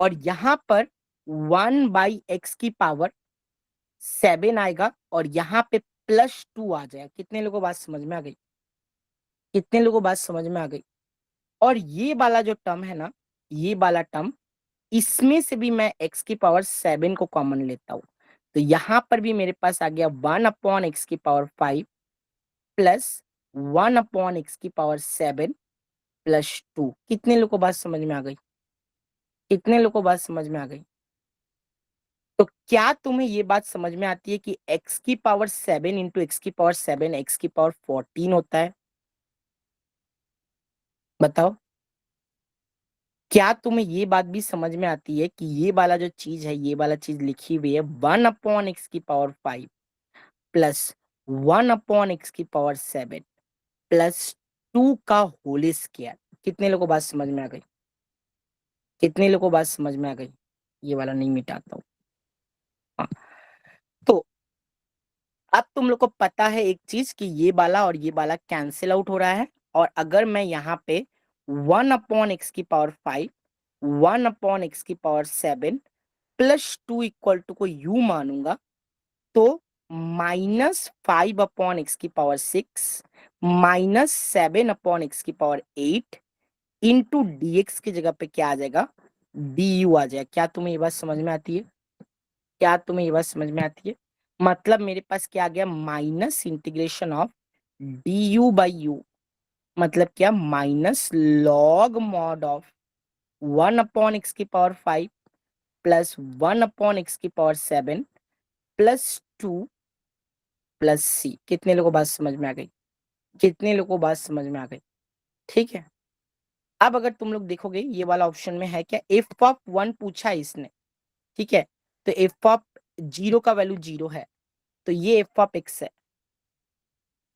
और यहां पर 1/x की पावर 7 आएगा और यहाँ पे +2 आ जाएगा। कितने लोगों को बात समझ में आ गई? कितने लोगों को बात समझ में आ गई? और ये वाला जो टर्म है ना, ये वाला टर्म, इसमें से भी मैं x की पावर 7 को कॉमन लेता हूं, तो यहां पर भी मेरे पास आ गया 1/x की पावर 5 प्लस 1/x की पावर 7 +2। कितने लोगों को बात समझ में आ गई? कितने लोगों को बात समझ में आ गई? तो क्या तुम्हें ये बात समझ में आती है कि x की पावर 7 इंटू एक्स की पावर 7 x की पावर 14 होता है? बताओ, क्या तुम्हें ये बात भी समझ में आती है कि ये वाला जो चीज है, ये वाला चीज लिखी हुई है 1/x की पावर 5 प्लस 1/x की पावर 7 +2 का होल स्क्वायर। कितने लोगों को बात समझ में आ गई? कितने लोगों को बात समझ में आ गई? ये वाला नहीं मिटाता हूँ। हाँ, तो अब तुम लोग को पता है एक चीज कि ये वाला और ये वाला कैंसिल आउट हो रहा है, और अगर मैं यहाँ पे 1/x⁵, 1/x⁷ +2 इक्वल टू को u मानूंगा, तो -5/x⁶ -7/x⁸ इंटू dx की जगह पे क्या आ जाएगा? du आ जाएगा। क्या तुम्हें ये बात समझ में आती है? क्या तुम्हें ये बात समझ में आती है? मतलब मेरे पास क्या आ गया? माइनस इंटीग्रेशन ऑफ du/u, मतलब क्या? Minus log mod of 1/x⁵ plus 1/x⁷ +2 plus c। कितने लोगों को बात समझ में आ गई? कितने लोगों को बात समझ में आ गई? ठीक है। अब अगर तुम लोग देखोगे ये वाला ऑप्शन में है क्या, f(1) पूछा है इसने, ठीक है, तो f(0) का वैल्यू 0 है, तो ये f(x) है।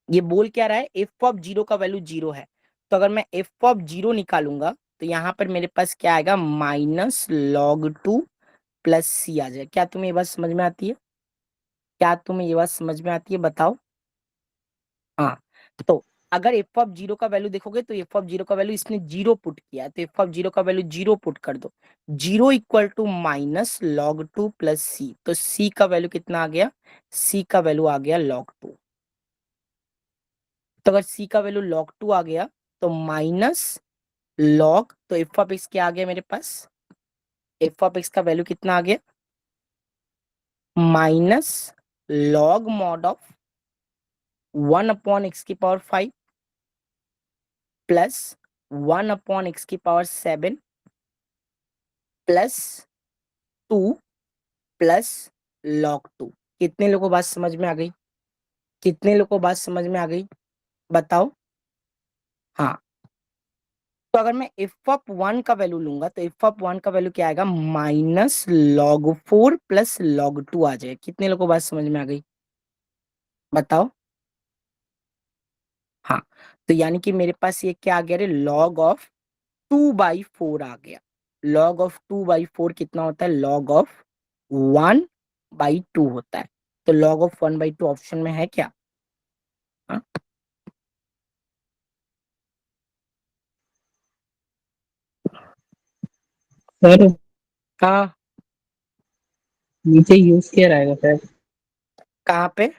ये बोल क्या रहा है? f(0) का वैल्यू 0 है, तो अगर मैं f(0) निकालूंगा तो यहाँ पर मेरे पास क्या आएगा? -log2 प्लस c आ जाएगा। क्या तुम्हें ये बात समझ में आती है? क्या तुम्हें ये बात समझ में आती है? बताओ। हाँ, तो अगर f(0) का वैल्यू देखोगे तो f(0) का वैल्यू इसने 0 पुट किया है, तो f(0) का वैल्यू 0 पुट कर दो। 0 equal to -log2 plus c, तो c का वैल्यू कितना आ गया? c का वैल्यू आ गया log2। तो अगर c का वैल्यू log2 आ गया तो माइनस log, तो f(x) क्या आ गया मेरे पास? f(x) का वैल्यू कितना आ गया? Minus log mod of 1/x⁵ plus 1/x⁷ plus 2 plus log2। कितने लोगों को बात समझ में आ गई? कितने लोगों को बात समझ में आ गई? बताओ। हाँ, तो अगर मैं f(1) का वैल्यू लूंगा तो f(1) का वैल्यू क्या आएगा? -log4 प्लस log2 आ जाएगा। कितने लोगों को बात समझ में आ गई? बताओ। हाँ, तो यानी कि मेरे पास ये क्या आ गया रे? log ऑफ 2/4 आ गया। log ऑफ 2/4 कितना होता है? log ऑफ 1/2 होता है। तो log ऑफ 1/2 ऑप्शन में है क्या? हाँ? सर हाँ, नीचे यूज किया रहेगा सर। कहाँ पे?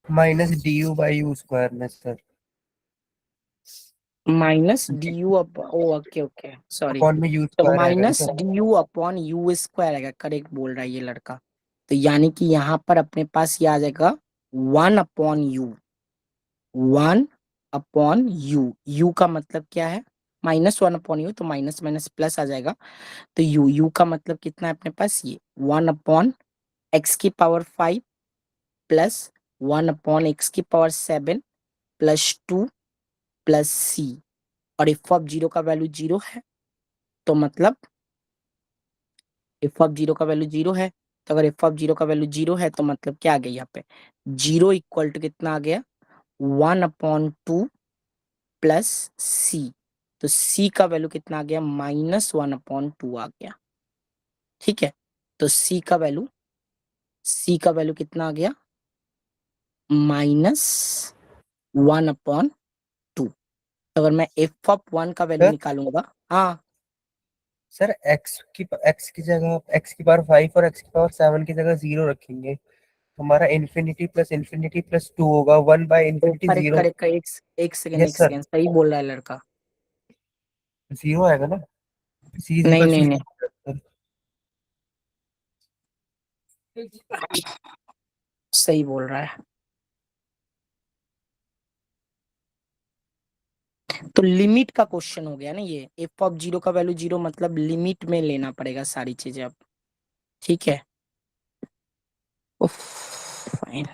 -du/u² में sir, -du okay okay, sorry. Upon में यू तो स्क्वायर आएगा ना सर। -du/u², आएगा। करेक्ट बोल रहा है ये लड़का। तो यानी कि यहाँ पर अपने पास ये आ जाएगा 1/u, 1/u। u का मतलब क्या है? -1/u, तो माइनस माइनस प्लस आ जाएगा। तो u का मतलब कितना है अपने पास? ये 1/x⁵ plus 1/x⁷ plus 2 plus c, और f(0) का वैल्यू 0 है, तो मतलब f(0) का वैल्यू 0 है, तो अगर f(0) का वैल्यू 0 है तो मतलब क्या आ गया यहाँ पे? 0 इक्वल टू कितना आ गया? 1/2 प्लस c, तो c का वैल्यू कितना आ गया? -1/2 आ गया। ठीक है, तो c का वैल्यू कितना आ गया? -1/2। तो अगर मैं f(1) का वैल्यू सर निकालूंगा, हाँ, सर x की जगह x⁵ और x⁵ की जगह 0 रखेंगे, हमारा इन्फिनिटी प्लस 2 होगा, 1/∞ करेक्ट 0। करेक्ट करेक्ट, एक सेकेंड एक यस सर, सेकेंड, सही बोल रहा है लड़का। 0 आएगा ना। c इज नहीं इक्वल नहीं टू नहीं, सर। सही बोल रहा है। तो लिमिट का क्वेश्चन हो गया ना ये। f(0) का वैल्यू 0, मतलब लिमिट में लेना पड़ेगा सारी चीजें अब। ठीक है, उफ, फाइन।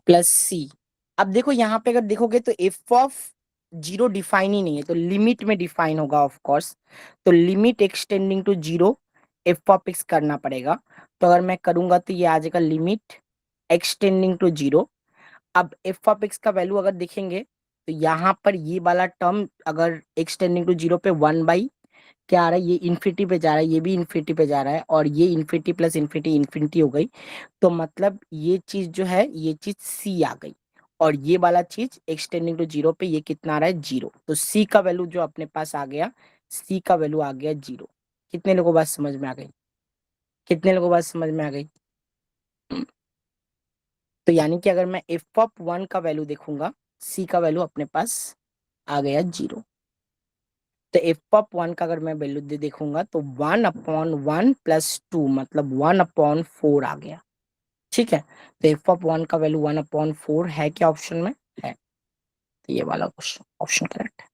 Plus c। अब देखो यहाँ पे अगर देखोगे तो f(0) डिफाइन ही नहीं है, तो लिमिट में डिफाइन होगा ऑफ कोर्स। तो लिमिट एक्सटेंडिंग टू 0 f(x) करना पड़ेगा। तो अगर मैं करूंगा तो ये आ जाएगा लिमिट एक्सटेंडिंग टू 0। अब f(x) का वैल्यू अगर देखेंगे तो यहाँ पर ये वाला टर्म अगर x टेंडिंग टू 0 पे 1 बाई क्या आ रहा है, ये इन्फिनिटी पे जा रहा है, ये भी इन्फिनिटी पे जा रहा है, और ये इन्फिनिटी प्लस इन्फिनिटी इन्फिनिटी हो गई। तो मतलब ये चीज जो है, ये चीज c आ गई, और ये वाला चीज x टेंडिंग टू 0 पे ये कितना आ रहा है, 0। तो c का वैल्यू जो अपने पास आ गया, c का वैल्यू आ गया 0। कितने लोगों को बात समझ में आ गई? कितने लोगों को बात समझ में आ गई? तो यानी कि अगर मैं एफ ऑफ 1 का वैल्यू देखूंगा, c का वैल्यू अपने पास आ गया 0। तो एफ ऑफ 1 का अगर मैं वैल्यू देखूंगा तो 1/1 प्लस 2 मतलब 1/4 आ गया। ठीक है, तो एफ ऑफ 1 का वैल्यू 1/4 है क्या ऑप्शन में? है। तो ये वाला क्वेश्चन ऑप्शन करेक्ट है।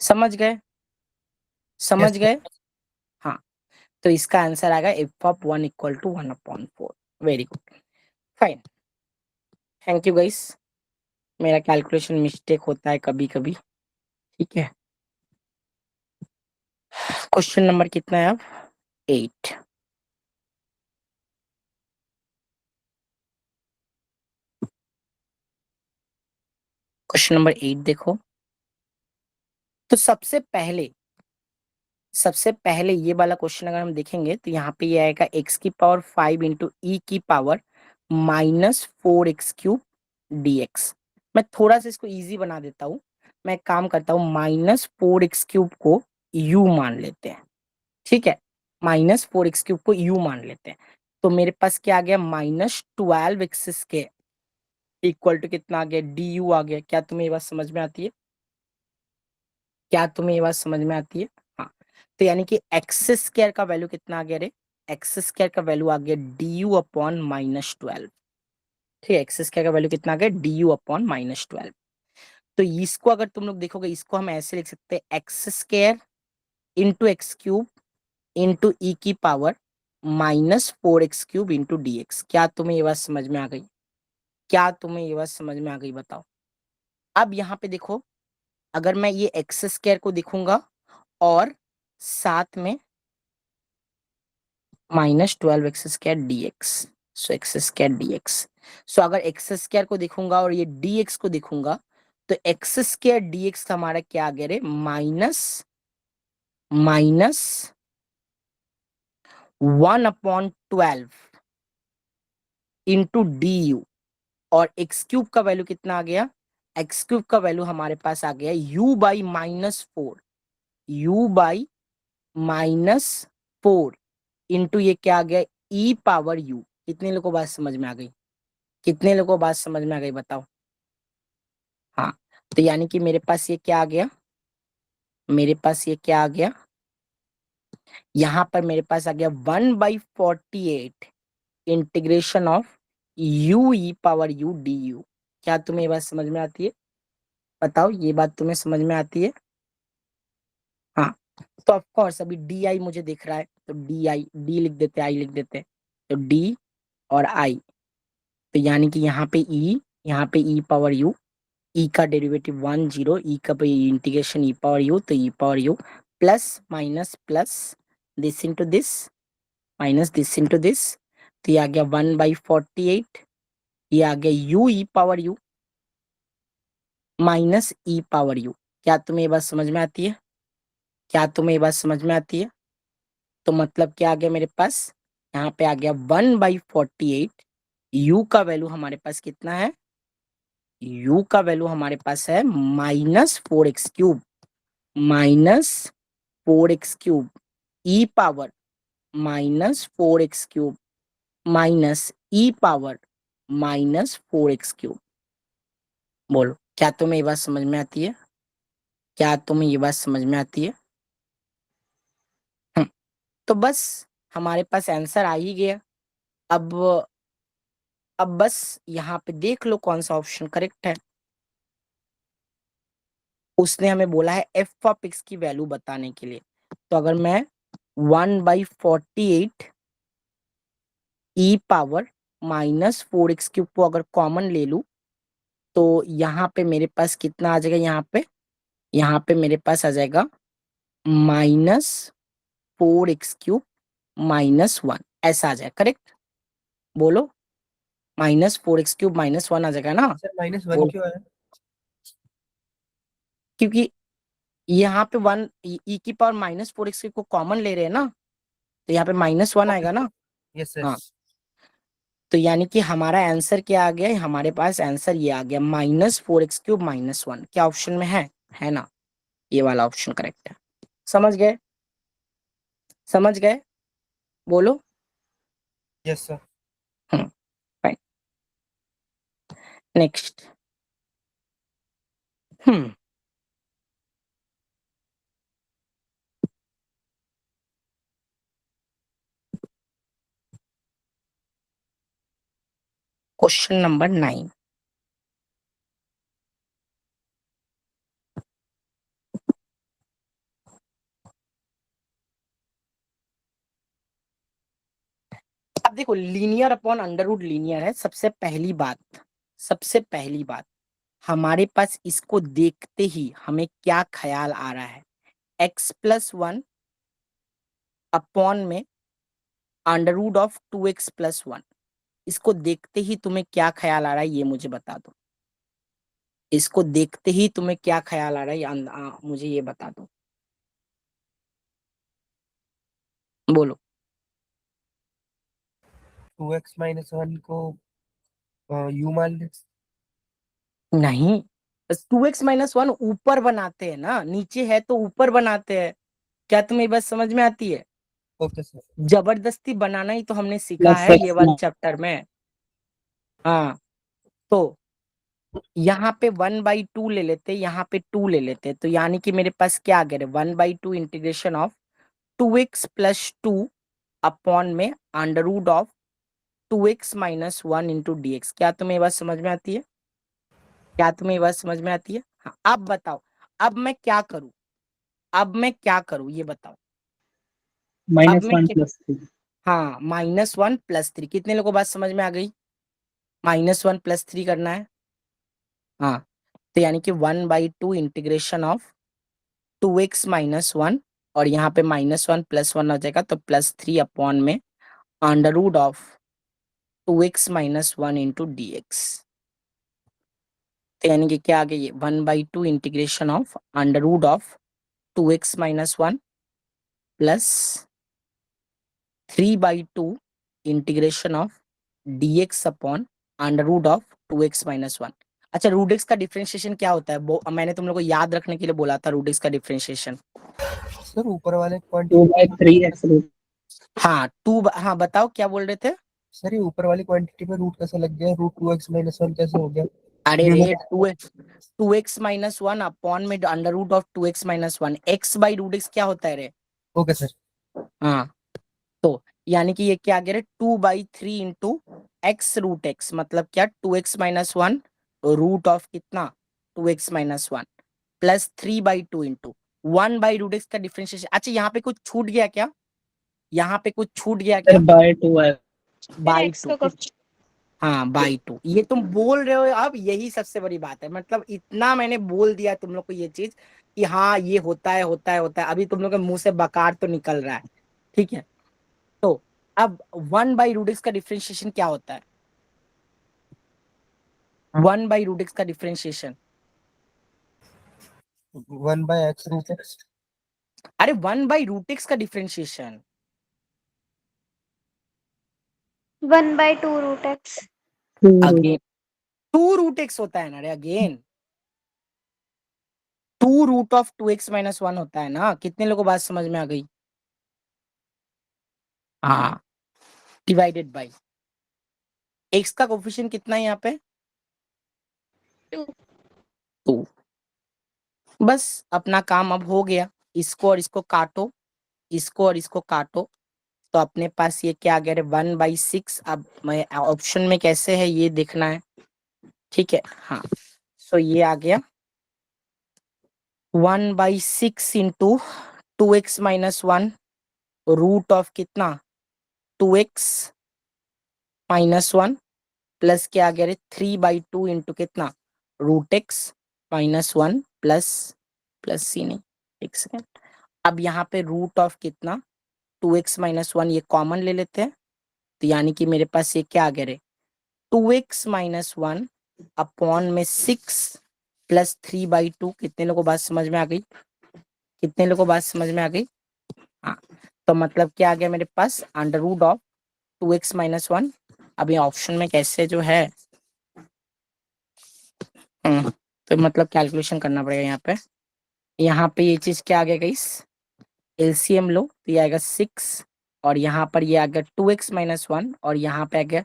समझ गए? समझ Yes, गए? हाँ, तो इसका आंसर आएगा f of 1 equal to 1/4। Very good, fine, thank you guys. मेरा कैलकुलेशन मिस्टेक होता है कभी कभी, ठीक है। क्वेश्चन नंबर कितना है अब? 8। क्वेश्चन नंबर 8 देखो। तो सबसे पहले ये वाला क्वेश्चन अगर हम देखेंगे तो यहाँ पे ये आएगा x की पावर 5 इंटू ई की पावर -4x³ dx। मैं थोड़ा सा इसको इजी बना देता हूँ। मैं एक काम करता हूँ, -4x³ को u मान लेते हैं। ठीक है, -4x³ को u मान लेते हैं। तो मेरे पास क्या आ गया, -12x² इक्वल टू कितना आ गया, du आ गया। क्या तुम्हें ये बात समझ में आती है? क्या तुम्हें ये बात समझ में आती है? हाँ, तो यानी कि x² का वैल्यू कितना आ गया रे? x² का वैल्यू आ गया du/-12। ठीक है, x² का वैल्यू कितना आ गया, du/-12। तो इसको अगर तुम लोग देखोगे, इसको हम ऐसे लिख सकते हैं, x² इंटू x³ इंटू ई की पावर -4x³ इंटू dx। क्या तुम्हें ये बात समझ में आ गई? क्या तुम्हें ये बात समझ में आ गई, बताओ। अब यहाँ पे देखो, अगर मैं ये x² को देखूंगा और साथ में -12x² dx, सो x² dx। सो अगर x² को देखूंगा और ये dx को देखूंगा, तो x² dx हमारा क्या आ गया रे, -1/12 इंटू du। और x³ का वैल्यू कितना आ गया, x³ का वैल्यू हमारे पास आ गया u/-4, u/-4 इंटू ये क्या आ गया, e पावर u। कितने लोगों को बात समझ में आ गई? कितने लोगों को बात समझ में आ गई, बताओ। हाँ, तो यानी कि मेरे पास ये क्या आ गया, मेरे पास ये क्या आ गया, यहाँ पर मेरे पास आ गया 1/48 इंटीग्रेशन ऑफ u/u du। क्या तुम्हें ये बात समझ में आती है? बताओ, ये बात तुम्हें समझ में आती है? हाँ, तो ऑफ कोर्स अभी di मुझे दिख रहा है, तो d लिख देते, i लिख देते, तो d और i। तो यानी कि यहाँ पे e पावर u, e का डेरिवेटिव 1 0, e का इंटीग्रेशन e पावर u, तो e power u plus minus plus this into this minus this into this. तो ये आ गया 1/48, ये आ गया u e power u minus e power u। क्या तुम्हें ये बात समझ में आती है? क्या तुम्हें ये बात समझ में आती है? तो मतलब क्या आ गया मेरे पास, यहाँ पे आ गया 1/48। u का वैल्यू हमारे पास कितना है, u का वैल्यू हमारे पास है -4x³, -4x³ e power -4x³ minus e power -4x³। बोलो, क्या तुम्हें ये बात समझ में आती है? क्या तुम्हें ये बात समझ में आती है? तो बस हमारे पास आंसर आ ही गया। अब बस यहाँ पे देख लो कौन सा ऑप्शन करेक्ट है। उसने हमें बोला है एफ ऑफ एक्स की वैल्यू बताने के लिए। तो अगर मैं 1/48 ई पावर -4x³ को अगर कॉमन ले लूं, तो यहाँ पे मेरे पास कितना आ जाएगा, यहाँ पे मेरे पास आ जाएगा -4x³ -1, ऐसा आ जाएगा। करेक्ट? बोलो, -4x³ -1 आ जाएगा ना? सर -1 बोल, क्यों आया? क्योंकि यहाँ पे वन ई की पावर माइनस 4x को कॉमन ले रहे हैं ना, तो यहाँ पे -1 आएगा ना। यस हाँ, यस। तो यानी कि हमारा आंसर क्या आ गया, हमारे पास आंसर ये आ गया -4x³ -1। क्या ऑप्शन में है ना, ये वाला ऑप्शन करेक्ट है। समझ गए, समझ गए, बोलो। Yes sir. Fine, next. Hmm question number 9। अब देखो, linear upon under root linear है। सबसे पहली बात हमारे पास इसको देखते ही हमें क्या ख्याल आ रहा है, x+1 अपॉन में √2x+1। इसको देखते ही तुम्हें क्या ख्याल आ रहा है, ये मुझे बता दो। इसको देखते ही तुम्हें क्या ख्याल आ रहा है, मुझे ये बता दो, बोलो। 2x - 1 को u मान ले। नहीं, 2x-1 ऊपर बनाते हैं ना, नीचे है तो ऊपर बनाते हैं। क्या तुम्हें ये बात समझ में आती है? Okay sir. जबरदस्ती बनाना ही तो हमने सीखा है ये वाले चैप्टर में। हाँ, तो यहाँ पे 1/2 ले लेते, यहाँ पे 2 ले लेते, तो यानी कि मेरे पास क्या आ गया, 1/2 इंटीग्रेशन ऑफ 2x+2 अपॉन में √2x-1 इंटू dx। क्या तुम्हें ये बात समझ में आती है? क्या तुम्हें ये बात समझ में आती है? हाँ, अब बताओ, अब मैं क्या करूँ ये बताओ। अब मैं क्या, -1 + 3। हाँ, -1 + 3। कितने लोगों को बात समझ में आ गई? -1 + 3 करना है। हाँ, तो यानी कि 1/2 इंटीग्रेशन ऑफ 2x-1, और यहाँ पे -1 + 1 हो जाएगा, तो +3 अपॉन में √2x-1 इंटू dx। तो यानी कि क्या आ गया, ये 1/2 integration of √2x-1 plus 3/2 integration of dx upon √2x-1। अच्छा, √x का डिफरेंशिएशन क्या होता है, वो मैंने तुम लोग को याद रखने के लिए बोला था, √x का डिफरेंशिएशन। सर ऊपर वाले 2/3x√। हाँ, हाँ बताओ क्या बोल रहे थे? सर ये ऊपर वाली क्वांटिटी पे रूट कैसे लग गया, √2x - 1 कैसे हो गया? अरे रे, न्यूमरेटर। 2x-1 अपॉन में √2x-1। x/√x क्या होता है रे? Okay sir. हाँ, तो यानी कि ये क्या आ गया रे, 2/3 इंटू x√x, मतलब क्या, 2x-1 रूट ऑफ कितना, 2x-1 प्लस 3/2 इंटू 1/√x का डिफरेंशिएशन। अच्छा, यहाँ पे कुछ छूट गया क्या? यहाँ पे कुछ छूट गया क्या? सर /2 है। /2। हाँ, /2। ये तुम बोल रहे हो, अब यही सबसे बड़ी बात है। मतलब इतना मैंने बोल दिया तुम लोग को ये चीज कि हाँ ये होता है, अभी तुम लोग के मुंह से बकार तो निकल रहा है, ठीक है। तो अब 1/√x का डिफरेंशिएशन क्या होता है? 1/√x का डिफरेंशिएशन, 1/x√x। अरे 1/√x का डिफरेंशिएशन 1/2 √x। अगेन 2√x होता है ना रे, अगेन 2√2x-1 होता है ना। कितने लोगों को बात समझ में आ गई? हाँ, डिवाइडेड बाई x का कोफिशिएंट कितना है यहाँ पे? 2। बस अपना काम अब हो गया। इसको और इसको काटो, इसको और इसको काटो, तो अपने पास ये क्या आ गया रे, 1/6। अब मैं ऑप्शन में कैसे है ये देखना है, ठीक है। हाँ, सो ये आ गया 1/6 इंटू 2x-1 रूट ऑफ कितना, 2x-1 प्लस क्या आ गया रे, 3/2 इंटू कितना, √x-1 प्लस सी नहीं, एक सेकेंड। अब यहाँ पे रूट ऑफ कितना, 2x-1 ये कॉमन ले लेते हैं, तो यानी कि मेरे पास ये क्या आ गया रे, 2x-1 अपॉन में 6 प्लस 3/2। कितने लोगों को बात समझ में आ गई? कितने लोगों को बात समझ में आ गई? हाँ, तो मतलब क्या आ गया मेरे पास? Under root of 2x minus 1। अभी ऑप्शन में कैसे जो है तो मतलब कैलकुलेशन करना पड़ेगा यहाँ पे। यहाँ पे ये चीज क्या आ गया गाइस? एलसीएम लो तो ये आएगा 6 और यहाँ पर ये आ गया 2x माइनस 1 और यहाँ पे आ गया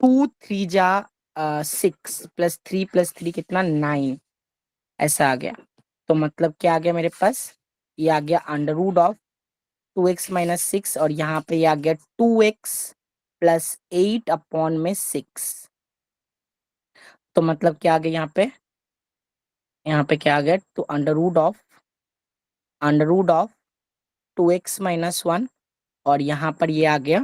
2 3 जा 6 +3 + 3 कितना 9 ऐसा आ गया। तो मतलब क्या आ गया मेरे पास? ये आ गया under root of 2x minus 6 और यहाँ पे ये आ गया 2x + 8 अपॉन में 6। तो मतलब क्या आ गया यहाँ पे? यहाँ पे क्या आ गया? तो under root of 2x minus 1 और यहाँ पर ये आ गया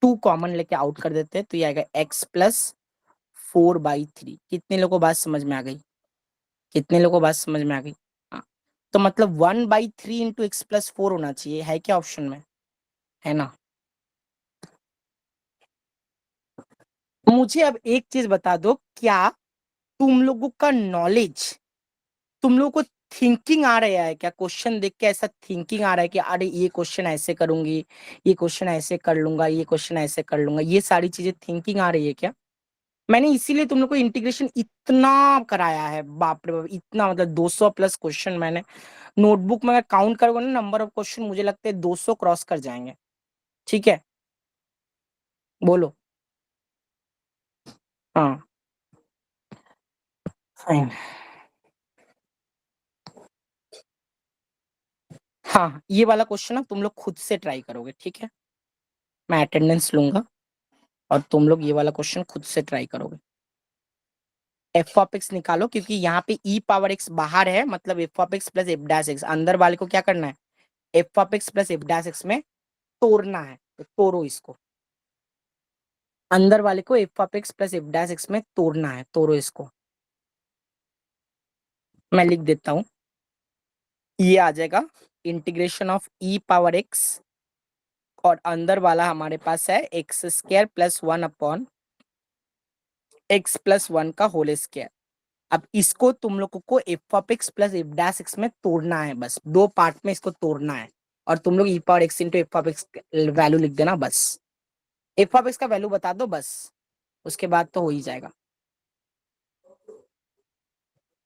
2 कॉमन लेके आउट कर देते हैं तो ये आएगा x + 4/3। कितने लोगों को बात समझ में आ गई? कितने लोगों को बात समझ में आ गई? हाँ, तो मतलब 1/3 इंटू x + 4 होना चाहिए, है क्या ऑप्शन में? है ना? मुझे अब एक चीज बता दो, क्या तुम लोगों का नॉलेज, तुम लोगों को थिंकिंग आ रहा है क्या? क्वेश्चन देख के ऐसा थिंकिंग आ रहा है कि अरे ये क्वेश्चन ऐसे करूंगी, ये क्वेश्चन ऐसे कर लूंगा, ये क्वेश्चन ऐसे कर लूंगा, ये सारी चीजें थिंकिंग आ रही है क्या? मैंने इसीलिए तुम लोग को इंटीग्रेशन इतना कराया है, बाप रे बाप, इतना मतलब 200 प्लस क्वेश्चन मैंने नोटबुक में काउंट करूंगा ना, नंबर ऑफ क्वेश्चन मुझे लगता है 200 क्रॉस कर जाएंगे। ठीक है, बोलो। हाँ फाइन। हाँ, ये वाला क्वेश्चन ना तुम लोग खुद से ट्राई करोगे, ठीक है? मैं अटेंडेंस लूंगा और तुम लोग ये वाला क्वेश्चन खुद से ट्राई करोगे। एफ ऑफ एक्स निकालो, क्योंकि यहाँ पे ई पावर एक्स बाहर है, मतलब F of x plus F dash x. अंदर वाले को क्या करना है? F of x plus F dash x में तोड़ना है, तो तोड़ो इसको। अंदर वाले को F of x plus F dash x में तोड़ना है, तोड़ो इसको। मैं लिख देता हूं, ये आ जाएगा integration of E power x और अंदर वाला हमारे पास है x² + 1 अपॉन x + 1 का होल स्क्वायर। अब इसको तुम लोगों को F of x plus F dash x में तोड़ना है, बस 2 पार्ट में इसको तोड़ना है। और तुम लोग e power x into f of x value लिख देना बस। एफ ऑफ एक्स का वैल्यू बता दो बस, उसके बाद तो हो ही जाएगा।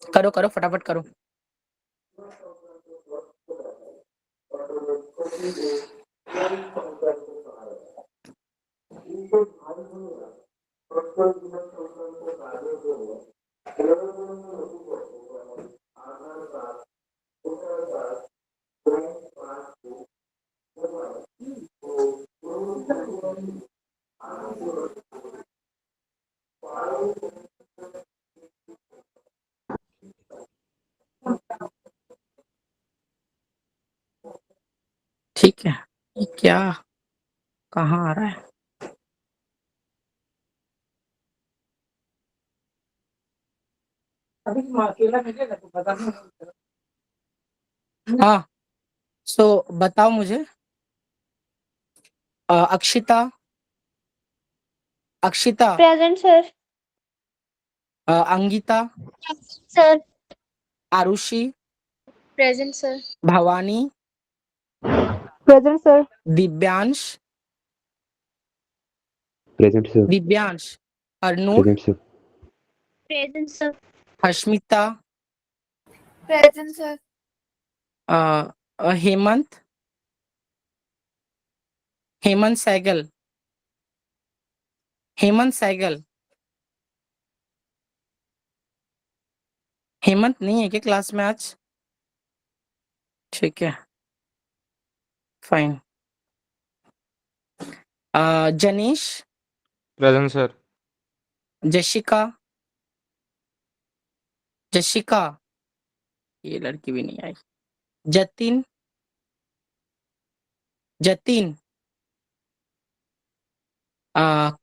करो करो फटाफट करो। ठीक है, ये क्या कहाँ आ रहा है? हाँ, सो बताओ मुझे। Akshita, Akshita, present sir. Angita, sir. Arushi, present sir. Bhavani, present sir. Divyansh, present sir. Divyansh, Arnoor, present sir. Present sir. Hashmita, present sir. Hemant, Hemant Sehgal, Hemant Sehgal. Hemant नहीं है क्या क्लास में आज? ठीक है, fine. Janish, present sir. Jashika, Jashika, ये लड़की भी नहीं आई। Jatin, Jatin,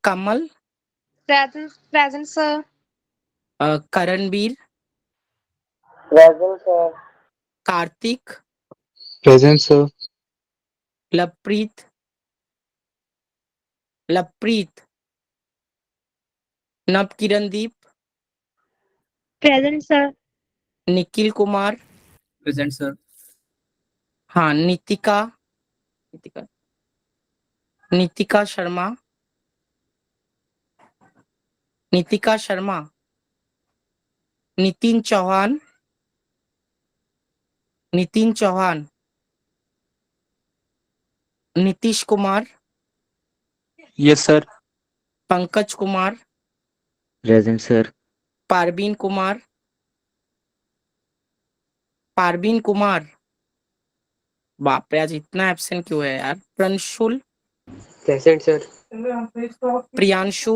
Kamal, present sir. Karanbir, present sir. Kartik, present sir. Lovepreet, Lovepreet, Nav Kirandeep, present sir. Nikhil Kumar, present sir. हाँ Nitika, Nitika Nitika Sharma, Nitika Sharma, Nitin Chauhan, Nitin Chauhan, Nitish Kumar, yes sir. Pankaj Kumar, present sir. Parbeen Kumar, Parbeen Kumar, बाप रे आज इतना एब्सेंट क्यों है यार। Pranshul, present sir. Priyanshu,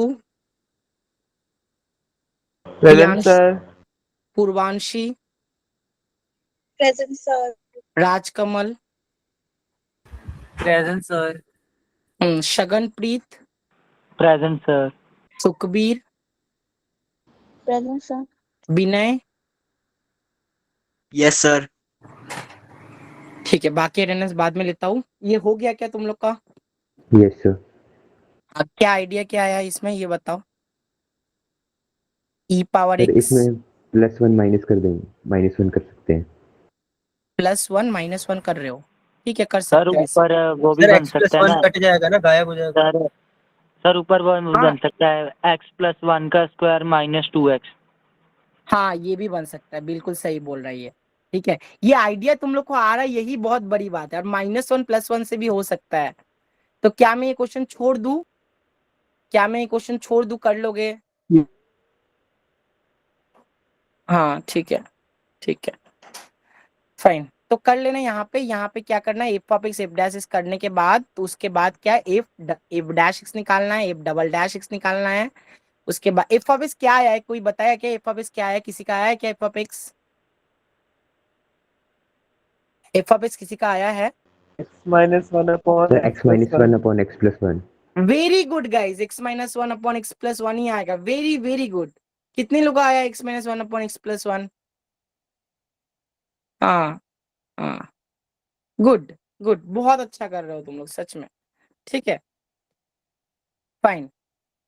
present Priyansh, sir. Purvanshi, present sir. Rajkamal, present sir. Shaganpreet, present sir. Sukhbir, present sir. Vinay. Yes sir. ठीक है, बाकी अटेंडेंस बाद में लेता हूँ। ये हो गया क्या तुम लोग का? Yes sir. अब क्या आइडिया क्या आया इसमें ये बताओ। ई पावर सर एक्स इसमें +1 माइनस कर देंगे, -1 कर सकते हैं। +1 -1 कर रहे हो, ठीक है कर सर सकते हो ऐसे। ऊपर वो भी सर बन एक्स प्लस सकता है वन ना कट जाएगा ना, गायब हो जाएगा। सर। सर ऊपर वो हाँ। बन सकता है x+1 का स्क्वायर -2x। हाँ ये भी बन सकता है, बिल्कुल सही बोल रही है। ठीक है, ये आइडिया तुम लोग को आ रहा है, यही बहुत बड़ी बात है। और -1 +1 से भी हो सकता है। तो क्या मैं ये क्वेश्चन छोड़ दूं? क्या मैं ये क्वेश्चन छोड़ दूं, कर लोगे? हाँ ठीक है, ठीक है फाइन। तो कर लेना। यहाँ पे क्या करना है, f of x f dash x करने के बाद, तो उसके बाद क्या है, एफ डैश एक्स निकालना है, एफ डबल डैश एक्स निकालना है। उसके बाद एफ ऑफ एक्स क्या आया है, कोई बताया क्या एफ ऑफ एक्स क्या आया? किसी का आया है क्या F of x? F of x किसी का आया है? -1 upon sir x-1 upon x+1। Very good guys, x-1 upon x+1 ही आएगा। Very very good. कितने लोग आया x-1 अपॉन x+1? हाँ हाँ, गुड गुड, बहुत अच्छा कर रहे हो तुम लोग सच में। ठीक है फाइन।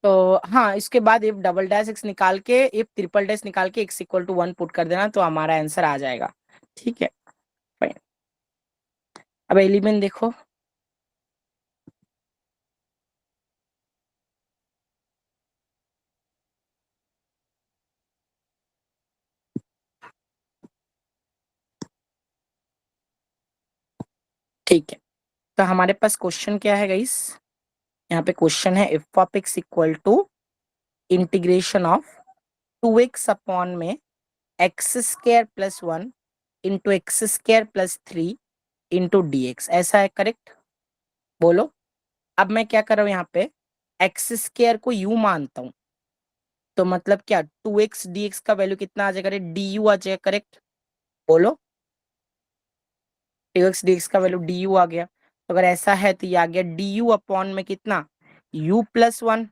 तो हाँ, इसके बाद इफ डबल डैश एक्स निकाल के, इफ ट्रिपल डैश निकाल के x इक्वल टू 1 पुट कर देना, तो हमारा आंसर आ जाएगा। ठीक है फाइन। अब एलिमेंट देखो। ठीक है, तो हमारे पास क्वेश्चन क्या है गाइस? यहाँ पे क्वेश्चन है f of x equal to integration of 2x upon में x² + 1 into x² + 3 into dx, ऐसा है करेक्ट? बोलो। अब मैं क्या कर रहा हूँ यहाँ पे, x² को u मानता हूँ, तो मतलब क्या 2x dx का वैल्यू कितना आ जाएगा? du आ जाएगा, करेक्ट? बोलो। 2x dx का वैल्यू du आ गया। तो अगर ऐसा है तो ये आ गया du अपॉन में कितना, u+1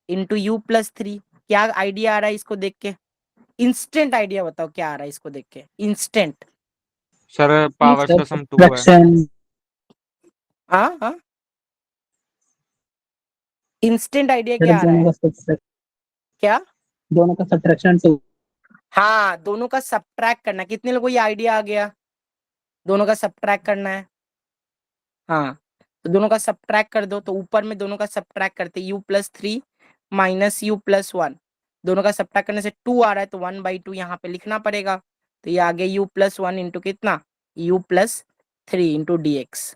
इंटू u+3। क्या आइडिया आ रहा है इसको देख के? इंस्टेंट आइडिया बताओ क्या आ रहा है इसको देख के, इंस्टेंट। सर पावर्स का सम 2 है। सब्ट्रैक्शन। हाँ हाँ, इंस्टेंट आइडिया सर क्या आ रहा दोनों है? का सब्ट्रैक्शन, क्या? दोनों का सब्ट्रैक्शन 2। हाँ, दोनों का सब्ट्रैक्ट करना। कितने लोगों को ये आइडिया आ गया? दोनों का सब्ट्रैक्ट करना है। हाँ, तो दोनों का सब्ट्रैक्ट कर दो, तो ऊपर में दोनों का सब्ट्रैक्ट करते u+3 माइनस u+1, दोनों का सब्ट्रैक्ट करने से 2 आ रहा है, तो 1/2 यहाँ पे लिखना पड़ेगा। तो ये आ गया u+1 इंटू कितना, u+3 इंटू dx।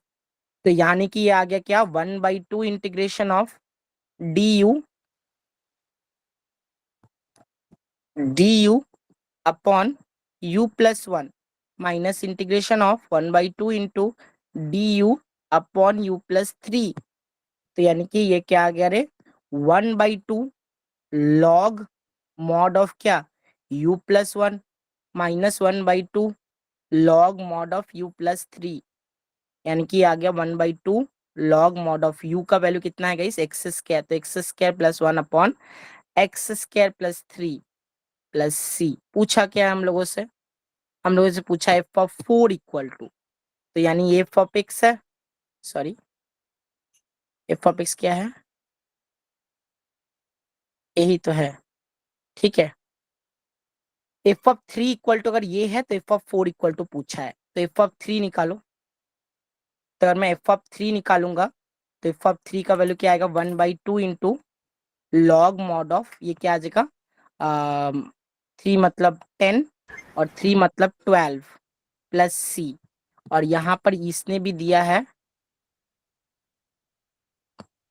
तो यानी कि ये आ गया क्या, 1/2 integration of du upon u+1 minus integration of 1/2 into du upon u+3। तो यानी कि ये क्या आ गया रे, 1/2 लॉग मॉड ऑफ क्या, u+1 minus 1/2 log mod of u+3। यानी कि आ गया 1/2 लॉग मॉड ऑफ u का वैल्यू कितना है गाइस, x²। तो x² + 1 अपॉन x² + 3 + c। पूछा क्या है हम लोगों से? हम लोगों से पूछा f(4) इक्वल टू, तो यानी ये f(x) है, सॉरी f(x) क्या है, यही तो है। ठीक है, एफ ऑफ 3 इक्वल टू, अगर ये है तो एफ ऑफ 4 इक्वल टू पूछा है, तो एफ ऑफ 3 निकालो। तो अगर मैं एफ ऑफ 3 निकालूंगा तो एफ ऑफ 3 का वैल्यू क्या आएगा, 1/2 इंटू लॉग मॉड ऑफ, ये क्या आ जाएगा, 3 मतलब 10 और 3 मतलब 12 प्लस सी, और यहाँ पर इसने भी दिया है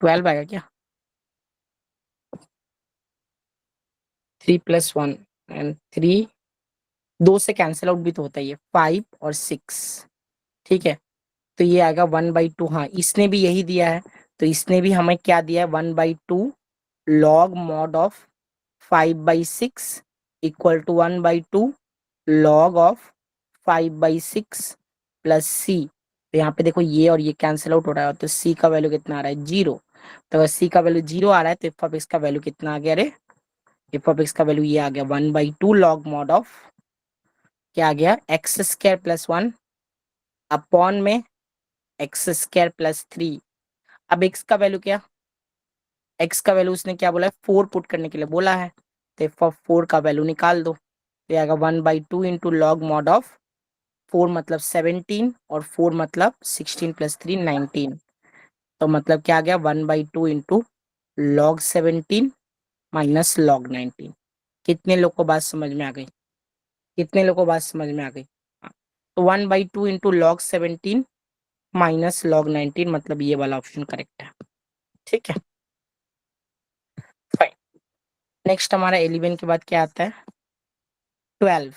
12 आएगा क्या, 3 प्लस 1 एंड 3, 2 से कैंसिल आउट भी तो होता ही है, 5 और 6, ठीक है। तो ये आएगा 1/2, हाँ इसने भी यही दिया है, तो इसने भी हमें क्या दिया है, 1/2 log mod of 5/6 equal to 1/2 log of 5/6 plus c. तो यहाँ पे देखो ये और ये कैंसिल आउट हो रहा है, तो सी का वैल्यू कितना आ रहा है, 0। तो अगर सी का वैल्यू 0 आ रहा है तो एफ ऑफ एक्स का वैल्यू कितना आ गया, अरे एफ ऑफ एक्स का वैल्यू ये आ गया 1/2 लॉग मॉड ऑफ, क्या आ गया, एक्स स्क्वायर प्लस 1 अपॉन में एक्स स्क्वायर प्लस 3। अब एक्स का वैल्यू क्या, एक्स का वैल्यू उसने क्या बोला है, 4 पुट करने के लिए बोला है, तो एफ ऑफ 4 का वैल्यू निकाल दो, तो आएगा 1/2 इंटू लॉग मॉड ऑफ 4 मतलब 17 और 4 मतलब 16 प्लस 3 19, तो मतलब क्या आ गया, 1/2 इंटू लॉग 17 माइनस लॉग 19। कितने लोग को बात समझ में आ गई, कितने लोग को बात समझ में आ गई, हाँ। तो 1/2 इंटू लॉग 17 माइनस लॉग 19, मतलब ये वाला ऑप्शन करेक्ट है, ठीक है। फाइन, नेक्स्ट हमारा 11 के बाद क्या आता है, 12।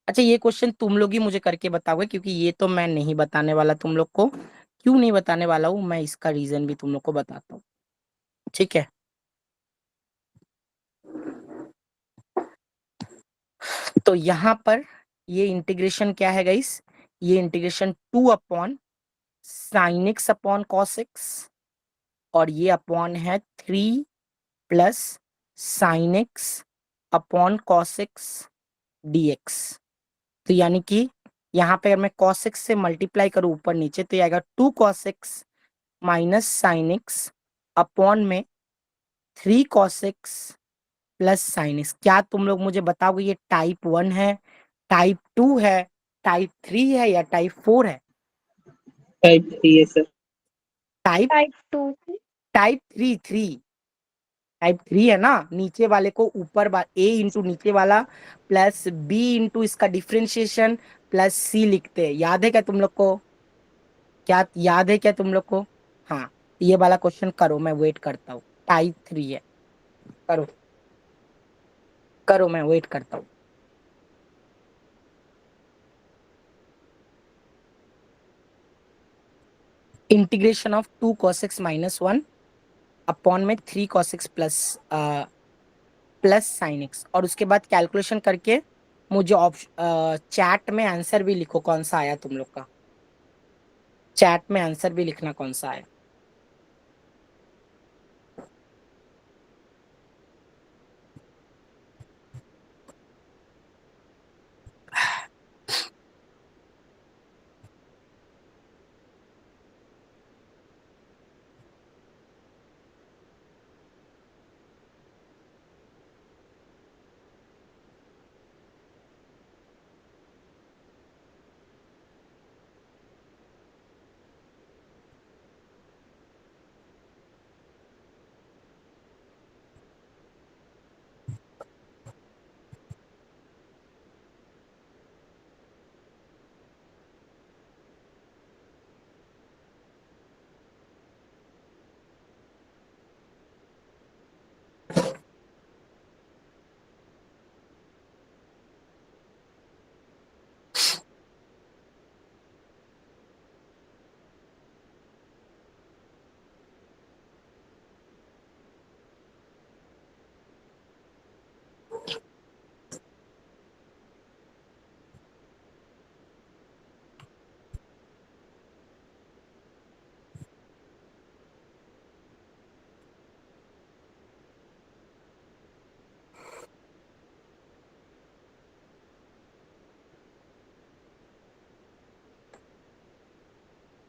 अच्छा ये क्वेश्चन तुम लोग ही मुझे करके बताओगे, क्योंकि ये तो मैं नहीं बताने वाला तुम लोग को। क्यों नहीं बताने वाला हूँ, मैं इसका रीजन भी तुम लोग को बताता हूँ, ठीक है। तो यहाँ पर ये इंटीग्रेशन क्या है गाइस, ये integration 2 upon sine x upon cos x, और ये अपॉन है 3 plus sine x upon cos x dx। तो यानी कि यहाँ पे अगर मैं cos x से मल्टीप्लाई करूँ ऊपर नीचे, तो ये आएगा 2 cos x minus sine x upon में 3 cos x plus sine x. क्या तुम लोग मुझे बताओगे ये टाइप 1 है, टाइप 2 है, टाइप 3 है या टाइप 4 है? टाइप 3 है sir. Type type 2। Type 3 type 3 है ना, नीचे वाले को ऊपर ए इंटू नीचे वाला प्लस बी इंटू इसका डिफ्रेंशिएशन प्लस सी लिखते हैं, याद है क्या तुम लोग को, क्या याद है क्या तुम लोग को? हाँ, ये वाला क्वेश्चन करो, मैं वेट करता हूँ, टाइप 3 है, करो करो, मैं वेट करता हूँ। Integration of 2 cos x minus 1 upon में 3 cos x plus sine x, और उसके बाद कैलकुलेशन करके मुझे ऑप्शन चैट में आंसर भी लिखो कौन सा आया तुम लोग का, चैट में आंसर भी लिखना कौन सा आया।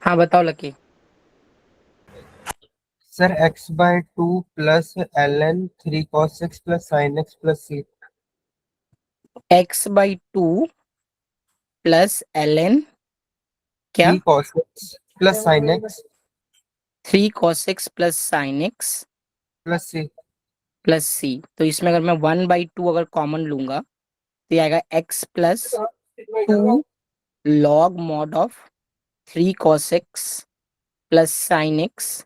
हाँ बताओ lucky. Sir x/2 plus ln 3 cos x plus sin x plus c। x by 2 plus ln क्या 3 cos x plus sin x 3 cos x plus sin x plus c। Plus c। तो इसमें अगर मैं 1/2 अगर कॉमन लूंगा तो ये आएगा x plus 2 log mod of 3 cos x plus sin x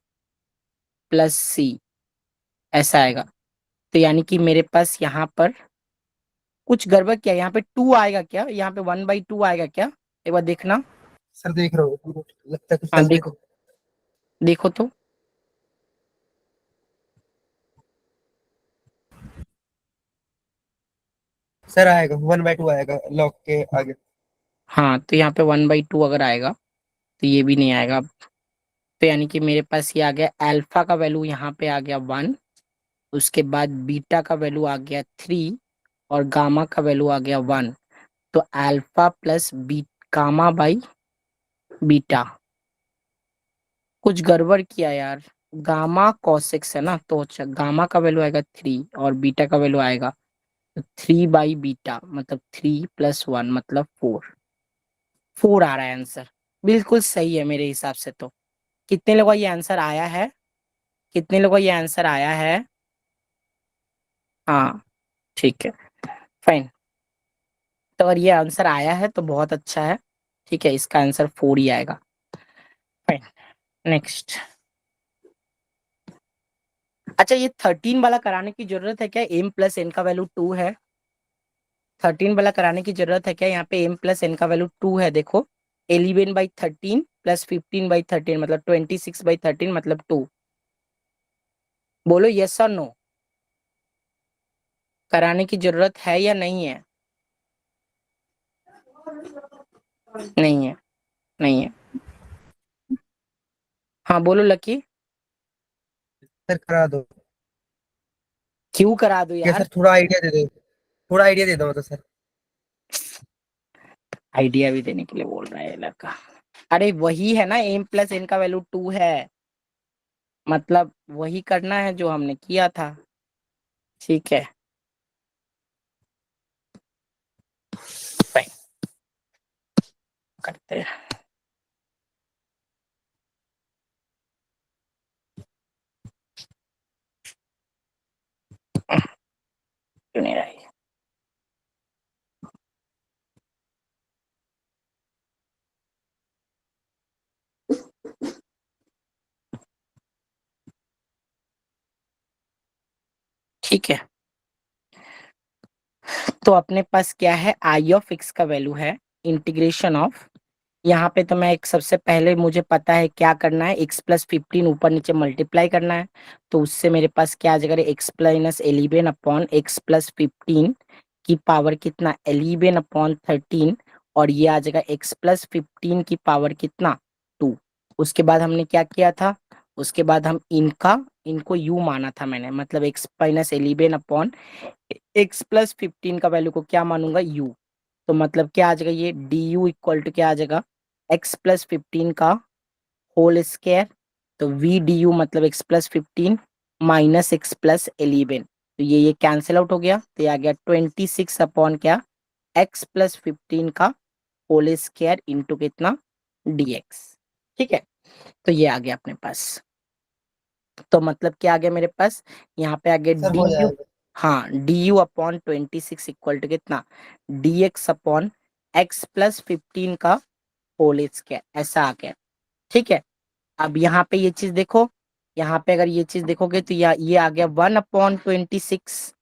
plus c, ऐसा आएगा। तो यानी कि मेरे पास यहाँ पर कुछ गड़बड़ क्या है, यहाँ पे 2 आएगा क्या, यहाँ पे 1/2 आएगा क्या, एक बार देखना। सर देख रहे हो, लगता है कुछ हाँ गलत देखो, है। देखो तो। सर आएगा 1/2 आएगा log के आगे। हाँ तो यहाँ पे 1/2 अगर आएगा तो ये भी नहीं आएगा। तो यानी कि मेरे पास ये आ गया अल्फा का वैल्यू यहाँ पे आ गया 1, उसके बाद बीटा का वैल्यू आ गया 3 और गामा का वैल्यू आ गया 1। तो alpha plus b gamma by beta. कुछ गड़बड़ किया यार, गामा कॉसेक्स है ना, तो अच्छा गामा का वैल्यू आएगा 3 और बीटा का वैल्यू आएगा 3/बीटा, मतलब 3 + 1 मतलब 4। 4 आ रहा है आंसर, बिल्कुल सही है मेरे हिसाब से। तो कितने लोगों का ये आंसर आया है, कितने लोगों का ये आंसर आया है? हाँ ठीक है, फाइन। तो अगर ये आंसर आया है तो बहुत अच्छा है, ठीक है, इसका आंसर 4 ही आएगा। Fine, next. अच्छा ये 13 वाला कराने की जरूरत है क्या, m प्लस n का वैल्यू 2 है। 13 वाला कराने की जरूरत है क्या, यहाँ पे m प्लस n का वैल्यू 2 है, देखो 11/13 प्लस 15/13 मतलब 26/13 मतलब 2। बोलो यस और नो, कराने की जरूरत है या नहीं है? नहीं है, नहीं है। हाँ बोलो लकी। सर करा दो। क्यों करा दो क्या यार? सर, थोड़ा आइडिया दे दो, थोड़ा आइडिया दे दो मतलब सर। आइडिया भी देने के लिए बोल रहा है ये लड़का। अरे वही है ना, m प्लस n का वैल्यू 2 है, मतलब वही करना है जो हमने किया था, ठीक है। Fine, करते हैं। क्यों नहीं रही? ठीक है, तो अपने पास क्या है, आई ऑफ एक्स का वैल्यू है इंटीग्रेशन ऑफ, यहाँ पे तो मैं एक सबसे पहले मुझे पता है क्या करना है, x प्लस 15 ऊपर नीचे मल्टीप्लाई करना है। तो उससे मेरे पास क्या आ जाएगा, x plus 11 upon x plus 15 की पावर कितना 11 अपॉन 13, और ये आ जाएगा x प्लस 15 की पावर कितना 2। उसके बाद हमने क्या किया था, उसके बाद हम इनको u माना था मैंने, मतलब x minus 11 upon x plus 15 का वैल्यू को क्या मानूंगा u। तो मतलब क्या आ जाएगा, ये du इक्वल टू क्या आ जाएगा, x प्लस 15 का होल स्क्वायर। तो v du मतलब x plus 15 minus x plus 11, तो ये कैंसिल आउट हो गया, तो ये आ गया 26 अपॉन क्या, x प्लस 15 का होल स्क्वायर इंटू कितना dx, ठीक है। तो ये आ गया अपने पास, तो मतलब क्या आ गया मेरे पास, यहाँ पे आ गया सर डी हो यू। जाएगा। हाँ du अपॉन 26 इक्वल टू कितना dx अपॉन x प्लस 15 का होल स्क्वायर, ऐसा आ गया, ठीक है। अब यहाँ पे ये चीज देखो, यहाँ पे अगर ये चीज देखोगे तो ये आ गया 1/26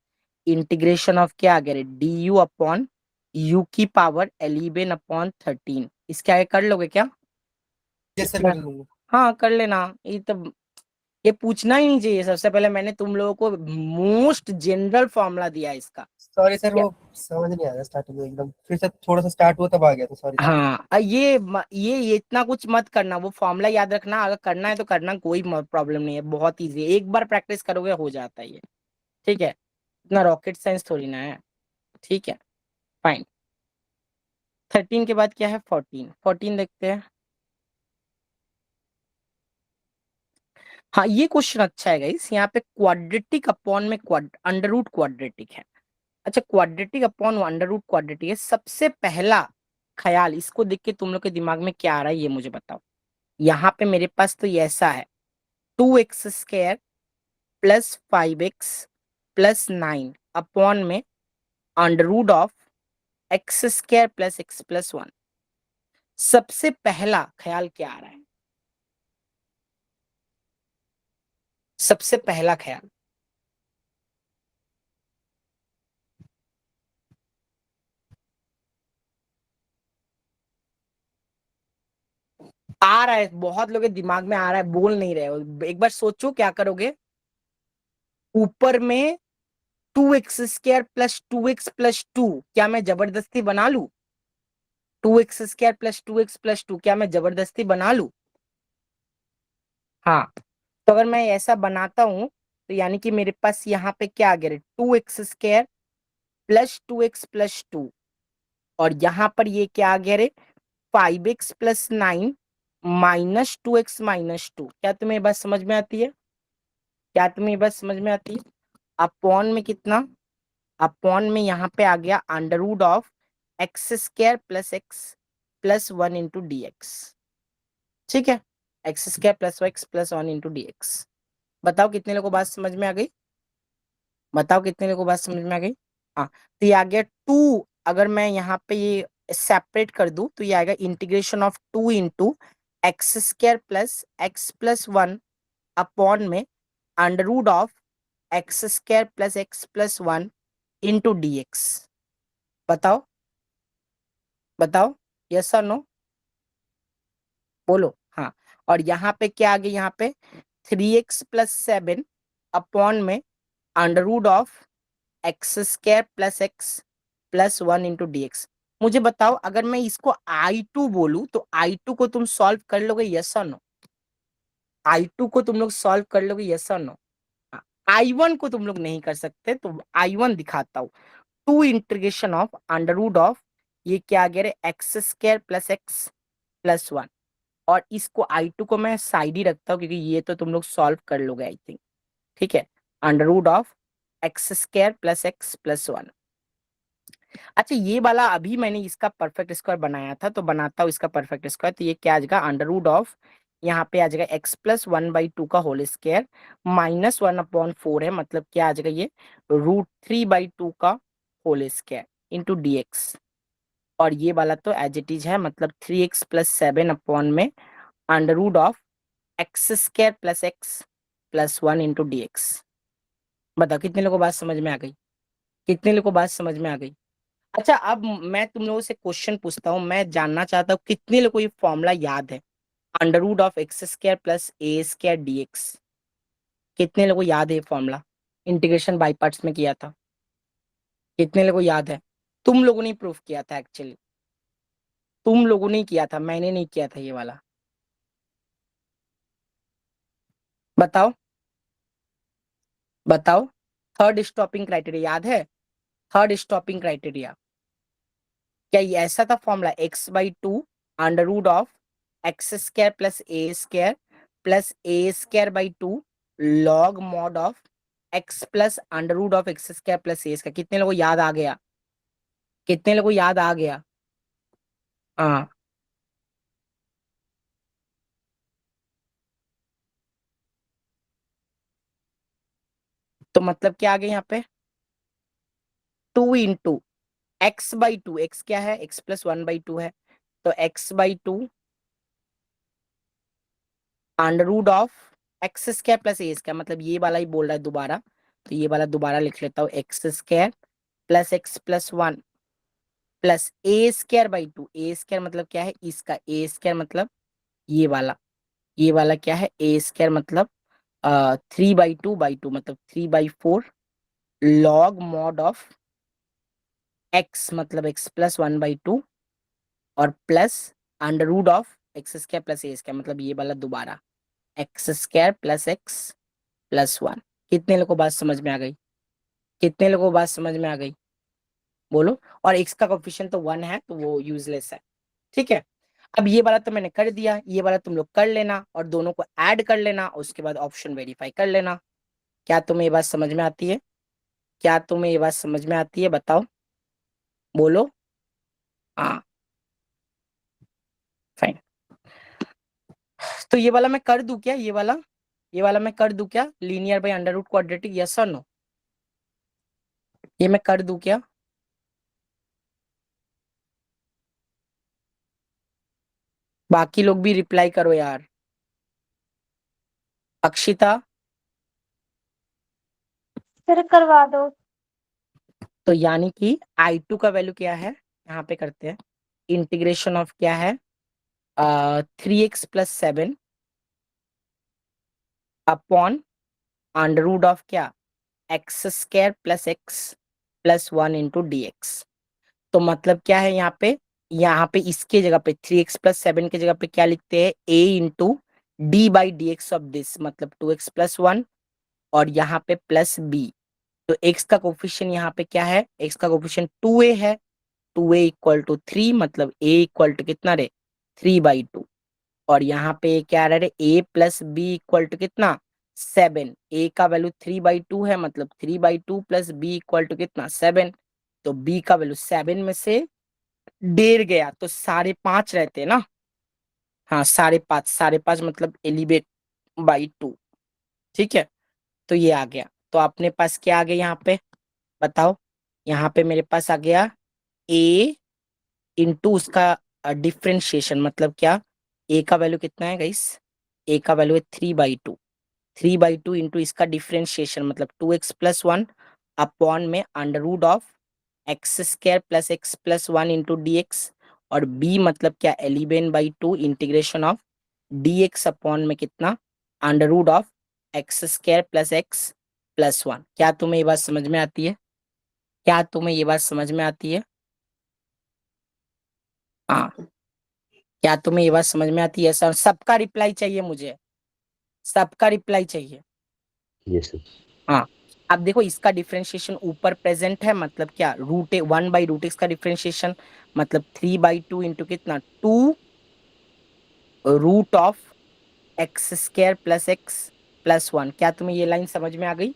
इंटीग्रेशन ऑफ क्या आ गया डी यू अपॉन यू की पावर 11/13, इसके आगे कर लोगे क्या? यस सर कर लूंगा। हाँ कर लेना, ये तो ये पूछना ही नहीं चाहिए, सबसे पहले मैंने तुम लोगों को मोस्ट जनरल फॉर्मूला दिया है इसका। सॉरी सर, क्या? वो समझ नहीं आया स्टार्टिंग में एकदम, फिर से थोड़ा सा स्टार्ट हुआ तब आ गया था, सॉरी सर। हाँ ये इतना कुछ मत करना, वो फॉर्मूला याद रखना, अगर करना है तो करना, कोई प्रॉब्लम नहीं है, बहुत इजी है, एक बार प्रैक्टिस करोगे हो जाता है ये, ठीक है। इतना रॉकेट साइंस थोड़ी ना है, ठीक है, फाइन। 13 के बाद क्या है, 14, 14 देखते हैं। हाँ ये क्वेश्चन अच्छा है गाइस, यहाँ पे क्वाड्रेटिक अपॉन में अंडर रूट क्वाड्रेटिक है। अच्छा, quadratic upon under root quadratic है, सबसे पहला ख्याल इसको देख के तुम लोग के दिमाग में क्या आ रहा है ये मुझे बताओ। यहाँ पे मेरे पास तो ये ऐसा है 2x² plus 5x plus 9 upon में under root of x² plus x plus 1। सबसे पहला ख्याल क्या आ रहा है? सबसे पहला ख्याल आ रहा है, बहुत लोगों के दिमाग में आ रहा है, बोल नहीं रहे हो। एक बार सोचो क्या करोगे। ऊपर में 2x² प्लस 2x प्लस 2 क्या मैं जबरदस्ती बना लूं? 2x² प्लस 2x प्लस 2 क्या मैं जबरदस्ती बना लूं? हाँ, तो अगर मैं ऐसा बनाता हूं तो यानी कि मेरे पास यहाँ पे क्या आ गया, 2x² प्लस 2x प्लस 2, और यहाँ पर ये क्या आ गया रे, 5x plus 9 minus 2x minus 2। क्या तुम्हें ये बात समझ में आती है? क्या तुम्हें ये बात समझ में आती है? अपॉन में कितना, अपॉन में यहाँ पे आ गया under root of x² plus x plus 1 into d x. ठीक है, x² plus x plus 1 into d x. बताओ कितने लोगों को बात समझ में आ गई? बताओ कितने लोगों को बात समझ में आ गई? हाँ, तो ये आ गया 2। अगर मैं यहाँ पे ये सेपरेट कर दूं तो ये आएगा integration of 2 into x² plus x plus 1 upon में under root of x² plus x plus 1 into d x. बताओ बताओ, यस और नो, बोलो। हाँ, और यहाँ पे क्या आ गया, यहाँ पे 3x प्लस 7 अपॉन में under root of x² plus x plus 1 into d x. मुझे बताओ, अगर मैं इसको I2 बोलूं तो I2 को तुम सॉल्व कर लोगे, यस और नो? I2 को तुम लोग सॉल्व कर लोगे, यस और नो? I1 को तुम लोग नहीं कर सकते, तो I1 दिखाता हूं। 2 integration of under root of ये क्या आ गया रे, x² प्लस x प्लस 1, और इसको I2 को मैं साइड ही रखता हूँ क्योंकि ये तो तुम लोग सॉल्व कर लोगे आई थिंक। ठीक है, under root of x² plus x plus 1। अच्छा, ये वाला अभी मैंने इसका परफेक्ट स्क्वायर बनाया था, तो बनाता हूँ इसका परफेक्ट स्क्वायर। तो ये क्या आ जाएगा, अंडर रूट ऑफ यहाँ पे आ जाएगा x प्लस 1/2 का होल स्क्वायर माइनस 1/4 है, मतलब क्या आ जाएगा ये √3/2 का whole square into d x. और ये वाला तो एज इट इज है, मतलब 3x प्लस 7 अपॉन में under root of x² plus x plus 1 into d x. बताओ कितने लोगों को बात समझ में आ गई? कितने लोगों को बात समझ में आ गई? अच्छा, अब मैं तुम लोगों से क्वेश्चन पूछता हूँ, मैं जानना चाहता हूँ कितने लोगों को ये फॉर्मूला याद है, under root of x² plus a² dx। कितने लोगों को याद है ये फॉर्मूला? इंटीग्रेशन बाई पार्ट्स में किया था, कितने लोगों को याद है? तुम लोगों ने प्रूफ किया था एक्चुअली, तुम लोगों ने किया था, मैंने नहीं किया था ये वाला। बताओ बताओ, थर्ड स्टॉपिंग क्राइटेरिया याद है? थर्ड स्टॉपिंग क्राइटेरिया क्या ये ऐसा था formula, x/2 under root of x² plus a² log mod of x plus under root of x² plus a²। कितने लोगों को याद आ गया? कितने लोगों को याद आ गया? हाँ, तो मतलब क्या आ गया यहाँ पे, 2 इंटू x/2, x क्या है, x प्लस 1/2 है, तो x/2 under root of x² plus a², मतलब ये वाला ही बोल रहा है दोबारा, तो ये वाला दोबारा लिख लेता हूँ, x² plus x plus 1 plus a²/2। a² मतलब क्या है, इसका a² मतलब ये वाला क्या है, a² मतलब 3/2/2 मतलब 3/4 लॉग मॉड ऑफ x मतलब x प्लस 1/2 और plus under root of x² plus a² मतलब ये वाला दोबारा x² प्लस x प्लस 1। कितने लोगों को बात समझ में आ गई? कितने लोगों को बात समझ में आ गई, बोलो। और x का कोफिशिएंट तो 1 है, तो वो यूजलेस है। ठीक है, अब ये वाला तो मैंने कर दिया, ये वाला तुम लोग कर लेना और दोनों को ऐड कर लेना, उसके बाद ऑप्शन वेरीफाई कर लेना। क्या तुम्हें ये बात समझ में आती है? क्या तुम्हें ये बात समझ में आती है? बताओ, बोलो। हाँ, फाइन। तो ये वाला मैं कर दूं क्या? ये वाला मैं कर दूं क्या? Linear by under root quadratic, yes और नो? ये मैं कर दूं क्या? बाकी लोग भी रिप्लाई करो यार। अक्षिता, सर करवा दो। तो यानी कि I2 का वैल्यू क्या है? यहाँ पे करते हैं। इंटीग्रेशन ऑफ क्या है? 3x plus 7 upon under root of क्या? X square plus x plus 1 into d x. तो मतलब क्या है यहाँ पे? यहाँ पे इसके जगह पे 3x प्लस 7 के जगह पे क्या लिखते हैं? a into D by D x of this, मतलब 2x प्लस 1, और यहाँ पे प्लस b। तो x का कोफिशिएंट यहाँ पे क्या है? x का कोफिशिएंट 2a है। 2a इक्वल टू 3, मतलब a इक्वल टू कितना रे? 3/2। और यहाँ पे क्या रह रहे? a plus b equal to कितना? 7। a का वैल्यू 3/2 है, मतलब 3/2 प्लस b इक्वल टू कितना? 7। तो b का वैल्यू 7 में से 1.5 गया तो 5.5 रहते हैं ना? हाँ, 5.5, 5.5 मतलब 11/2। ठीक है, तो ये आ गया। तो अपने पास क्या आ गया यहाँ पे? बताओ। यहाँ पे मेरे पास आ गया a इंटू उसका डिफ्रेंशिएशन, मतलब क्या? a का वैल्यू कितना है गाइस? a का वैल्यू है 3/2। 3/2 इंटू इसका डिफ्रेंशिएशन, मतलब 2x प्लस 1 अपॉन में under root of x square plus x plus 1 into d x. और b मतलब क्या? 11/2 integration of d x upon में कितना? Under root of x square plus x plus 1। क्या तुम्हें ये बात समझ में आती है? क्या तुम्हें ये बात समझ में आती है? हाँ, क्या तुम्हें ये बात समझ में आती है सर? सबका रिप्लाई चाहिए मुझे, सबका रिप्लाई चाहिए। Yes sir. हाँ, अब देखो इसका डिफरेंशिएशन ऊपर प्रेजेंट है, मतलब क्या? √1/√x का डिफरेंशिएशन, मतलब 3/2 इंटू कितना? 2 root of x square plus x plus 1। क्या तुम्हें ये लाइन समझ में आ गई?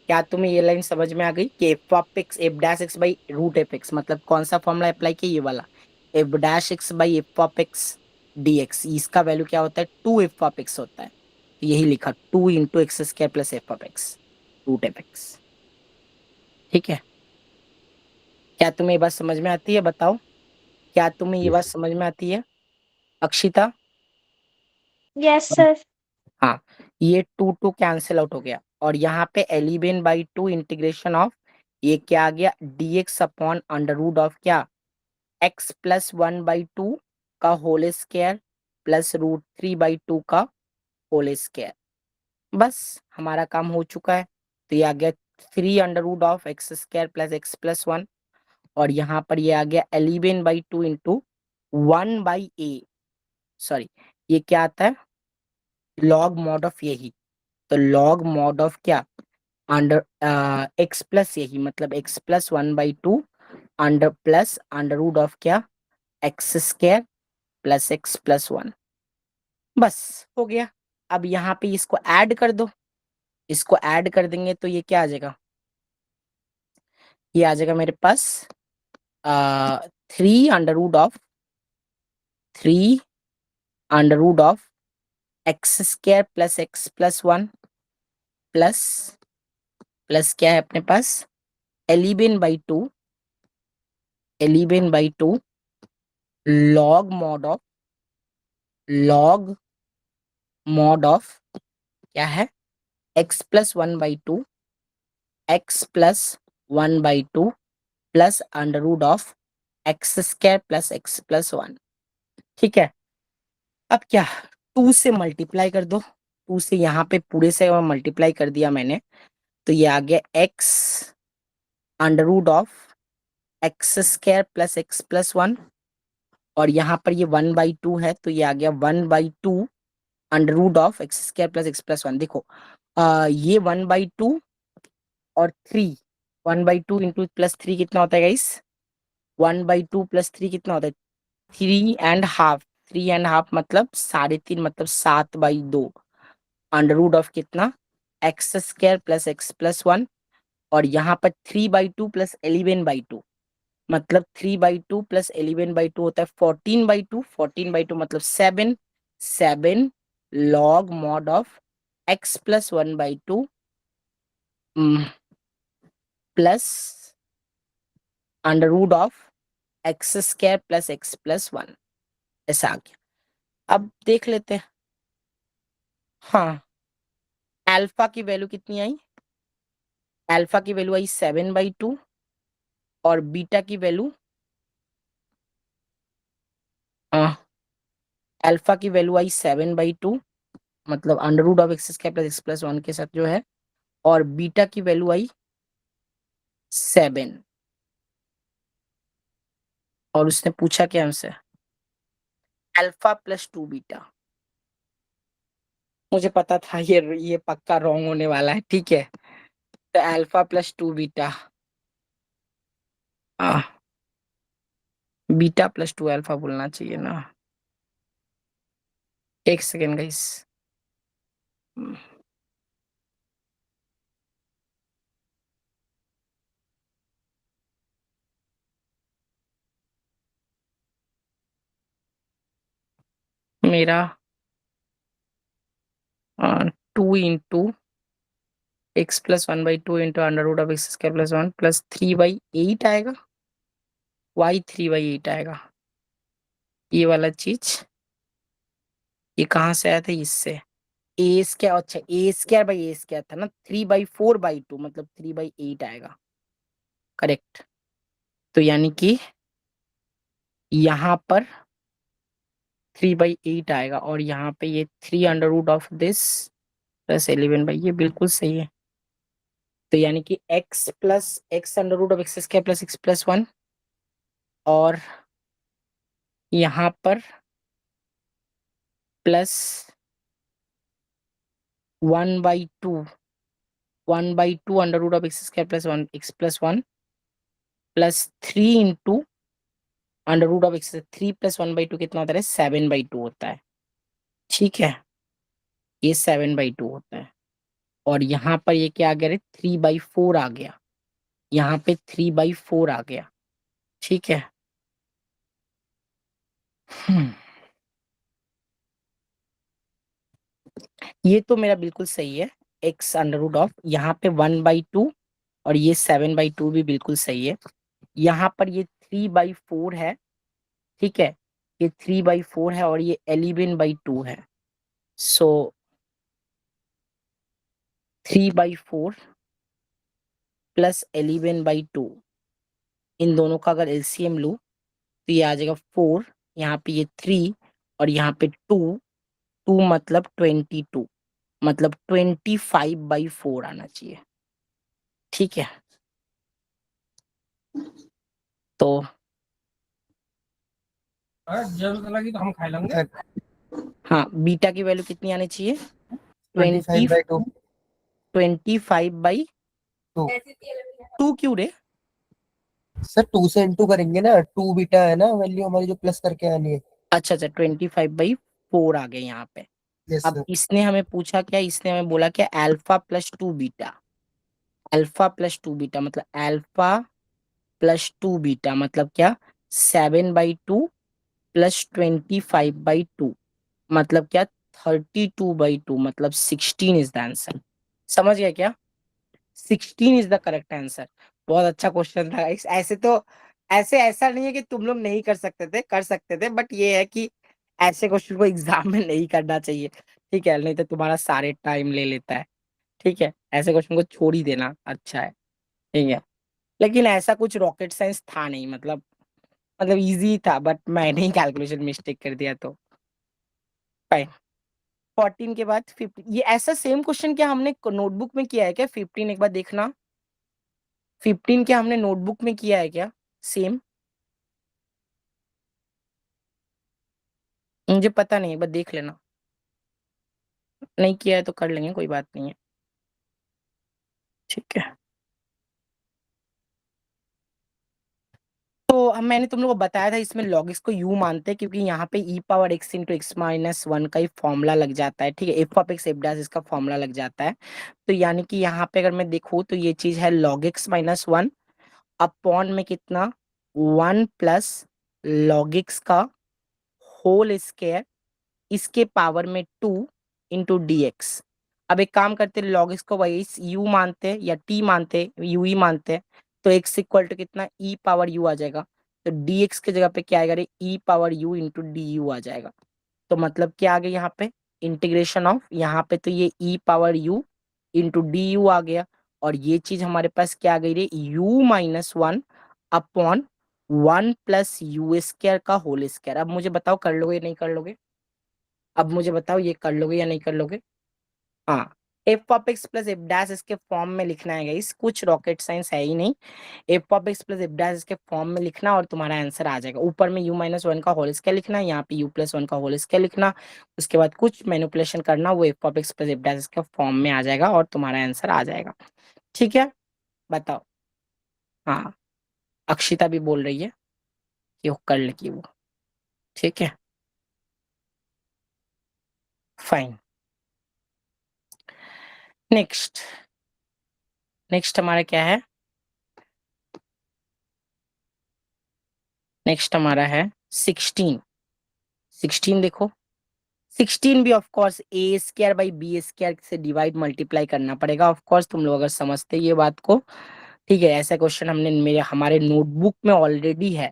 क्या तुम्हें ये लाइन समझ में आ गई कि f of x f dash x by root f x, मतलब कौन सा फॉर्मूला अप्लाई किया? ये वाला, f dash x by f of x d x. इसका वैल्यू क्या होता है? 2 एफ ऑफ एक्स होता है। तो यही लिखा 2 into x square plus f of x root f x. ठीक है, क्या तुम्हें ये बात समझ में आती है? बताओ, क्या तुम्हें ये यस बात सर। समझ में आती है? Akshita, yes sir. हाँ, ये 2 कैंसिल आउट हो गया, और यहाँ पे 11/2 इंटीग्रेशन ऑफ ये क्या आ गया? dx upon under root of क्या? x प्लस 1/2 का होल स्क्वायर प्लस √3/2 का होल स्क्वायर। बस हमारा काम हो चुका है। तो ये आ गया 3 under root of x square plus x plus 1, और यहाँ पर ये आ गया 11/2 इंटू 1/a, सॉरी, ये क्या आता है? लॉग मॉड ऑफ यही। तो लॉग मॉड ऑफ क्या? अंडर एक्स प्लस यही, मतलब x plus 1/2 under plus under root of क्या? X square plus x plus 1। बस हो गया। अब यहाँ पे इसको ऐड कर दो, इसको ऐड कर देंगे तो ये क्या आ जाएगा? ये आ जाएगा मेरे पास 3 under root of 3 under root of x square plus x plus 1 plus plus क्या है अपने पास? 11/2 लॉग मॉड ऑफ क्या है? x plus 1/2 x plus 1/2 plus under root of x square plus x plus 1। ठीक है, अब क्या? 2 से मल्टीप्लाई कर दो। 2 से यहाँ पे पूरे से मल्टीप्लाई कर दिया मैंने, तो ये आ गया x under root of x square plus x plus 1, और यहाँ पर ये 1/2 है, तो ये आ गया 1/2 under root of x square plus x plus 1। देखो ये 1/2 और 3, 1/2 इंटू प्लस 3 कितना होता है गाइस? 1/2 प्लस 3 कितना होता है? 3.5। 3.5 मतलब 3.5, मतलब 7/2 अंडर रूट ऑफ कितना? X square plus x plus 1, और यहाँ पर 3/2 प्लस 11/2 मतलब 3/2 प्लस 11/2 होता है 14/2। 14/2 मतलब 7। 7 log mod of x plus 1/2 plus under root of x square plus x plus 1, ऐसा आ गया। अब देख लेते हैं। हाँ, अल्फा की वैल्यू कितनी आई? अल्फा की वैल्यू आई 7/2 और बीटा की वैल्यू अल्फा की वैल्यू आई 7/2 मतलब under root of x square plus x plus 1 के साथ जो है, और बीटा की वैल्यू आई 7। और उसने पूछा क्या हमसे? Alpha plus 2 beta. मुझे पता था ये पक्का रॉन्ग होने वाला है, ठीक है। तो alpha plus 2 beta, beta plus 2 alpha बोलना चाहिए ना। एक सेकेंड गाइस। मेरा 2 into x plus 1/2 into under root of x square plus 1 plus 3/8 आएगा, y 3/8 आएगा। ये वाला चीज ये कहाँ से आया था? इससे ए स्क्वायर, अच्छा ए स्क्वायर बाई ए स्क्वायर था ना, 3/4/2 मतलब 3/8 आएगा, करेक्ट। तो यानी कि यहाँ पर 3/8 आएगा और यहाँ पे ये 3 under root of this plus 11 ये बिल्कुल सही है। तो यानी कि x plus x under root of x square plus x plus 1 और यहाँ पर plus 1/2 under root of x square plus 1 x plus 1 plus 3 into under root of x. 3 plus 1/2 कितना होता है? 7/2 होता है, ठीक है। ये 7/2 होता है और यहाँ पर ये क्या आ गया? 3/4 आ गया, यहाँ पे 3/4 आ गया, ठीक है। ये तो मेरा बिल्कुल सही है। x अंडर रूट ऑफ यहाँ पे 1/2 और ये 7/2 भी बिल्कुल सही है। यहाँ पर ये 3/4 है, ठीक है। ये 3/4 है और ये 11/2 है। सो 3/4 प्लस 11/2, इन दोनों का अगर एलसीएम लूँ तो ये आ जाएगा 4, यहाँ पे ये 3 और यहाँ पे 2, 2 मतलब 22 मतलब 25/4 आना चाहिए, ठीक है। तो जरूरत लगी तो हम खा लेंगे। हाँ, बीटा की वैल्यू कितनी आनी चाहिए? 25/2 25/2 क्यों रे? सर 2 से इंटू करेंगे ना, 2 बीटा है ना वैल्यू हमारी जो प्लस करके आनी है। अच्छा 25/4 आ गए यहाँ पे। यस अब सर। इसने हमें पूछा क्या? इसने हमें बोला क्या? Alpha plus 2 beta. Alpha plus 2 beta मतलब अल्फा प्लस 2 बीटा मतलब क्या? 7/2 प्लस 25/2 मतलब क्या? 32/2 मतलब 16 इज द आंसर। समझ गया क्या? 16 इज द करेक्ट आंसर। बहुत अच्छा क्वेश्चन था। ऐसे तो ऐसा नहीं है कि तुम लोग नहीं कर सकते थे, कर सकते थे, बट ये है कि ऐसे क्वेश्चन को एग्जाम में नहीं करना चाहिए, ठीक है। नहीं तो तुम्हारा सारे टाइम ले लेता है, ठीक है। ऐसे क्वेश्चन को छोड़ ही देना अच्छा है, ठीक है। लेकिन ऐसा कुछ रॉकेट साइंस था नहीं, मतलब इजी था, बट मैंने ही कैलकुलेशन मिस्टेक कर दिया तो फाइन। 14 के बाद 15, ये ऐसा सेम क्वेश्चन क्या हमने नोटबुक में किया है क्या? 15 एक बार देखना, 15 क्या हमने नोटबुक में किया है क्या सेम? मुझे पता नहीं, एक बार देख लेना। नहीं किया है तो कर लेंगे, कोई बात नहीं है, ठीक है। तो अब मैंने तुम लोगों को बताया था इसमें log x को u मानते हैं क्योंकि यहाँ पे e power x into x minus one का ही फॉर्मूला लग जाता है, ठीक है, f of x f dash इसका फॉर्मूला लग जाता है। तो यानी कि यहाँ पे अगर मैं देखूँ तो ये चीज है log x minus one upon में कितना 1 प्लस log x का होल स्क्वायर इसके पावर में 2 इंटू डी एक्स। अब एक काम करते हैं log x को वही u मानते हैं या t मानते हैं, u ही मानते हैं, तो x इक्वल टू कितना e पावर u आ जाएगा। तो dx की जगह पे क्या आएगा रे e power u into d u आ जाएगा। तो मतलब क्या आ गया यहाँ पे इंटीग्रेशन ऑफ, यहाँ पे तो ये e power u into d u आ गया, और ये चीज हमारे पास क्या आ गई रे u minus one upon 1 plus you square का होल स्क्वायर। अब मुझे बताओ कर लोगे या नहीं कर लोगे? अब मुझे बताओ ये कर लोगे या नहीं कर लोगे? हाँ, F of x plus F dash इसके फॉर्म में लिखना है गाइस, कुछ रॉकेट साइंस है ही नहीं। F of x plus F dash इसके फॉर्म में लिखना और तुम्हारा आंसर आ जाएगा। ऊपर में u माइनस वन का होल स्क्वायर लिखना, यहाँ पे u प्लस वन का होल स्क्वायर लिखना, उसके बाद कुछ मैनिपुलेशन करना, वो F of x plus F dash इसके फॉर्म में आ जाएगा और तुम्हारा आंसर आ जाएगा। ठीक है, बताओ। हाँ, अक्षिता भी बोल रही है कि वो कर लेगी वो। ठीक है, फाइन। नेक्स्ट नेक्स्ट हमारा क्या है? नेक्स्ट हमारा है 16। 16 देखो, 16 भी of course a square by b square से डिवाइड मल्टीप्लाई करना पड़ेगा। ऑफ कोर्स तुम लोग अगर समझते ये बात को, ठीक है, ऐसा क्वेश्चन हमने हमारे नोटबुक में ऑलरेडी है।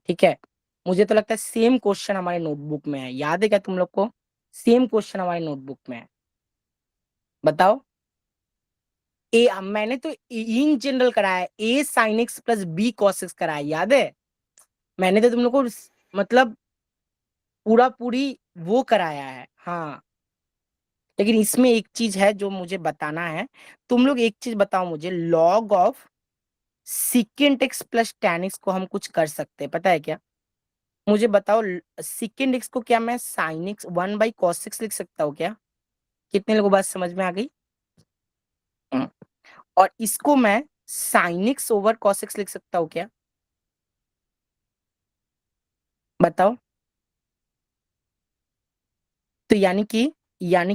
ठीक है, मुझे तो लगता है सेम क्वेश्चन हमारे नोटबुक में है, याद है क्या तुम लोग को? सेम क्वेश्चन हमारे नोटबुक में है, बताओ। मैंने तो इन जनरल कराया है, a sine x plus b cos x कराया, याद है? मैंने तो तुम लोग को मतलब पूरा पूरी वो कराया है। हाँ, लेकिन इसमें एक चीज है जो मुझे बताना है। तुम लोग एक चीज बताओ मुझे, log of secant x plus ten x को हम कुछ कर सकते हैं, पता है क्या? मुझे बताओ, सिकेंट एक्स को क्या मैं sine x one by cos x लिख सकता हूँ क्या? कितने लोगों को बात समझ में आ गई? और इसको मैं sine x over cos x लिख सकता हूँ क्या? बताओ। तो यानी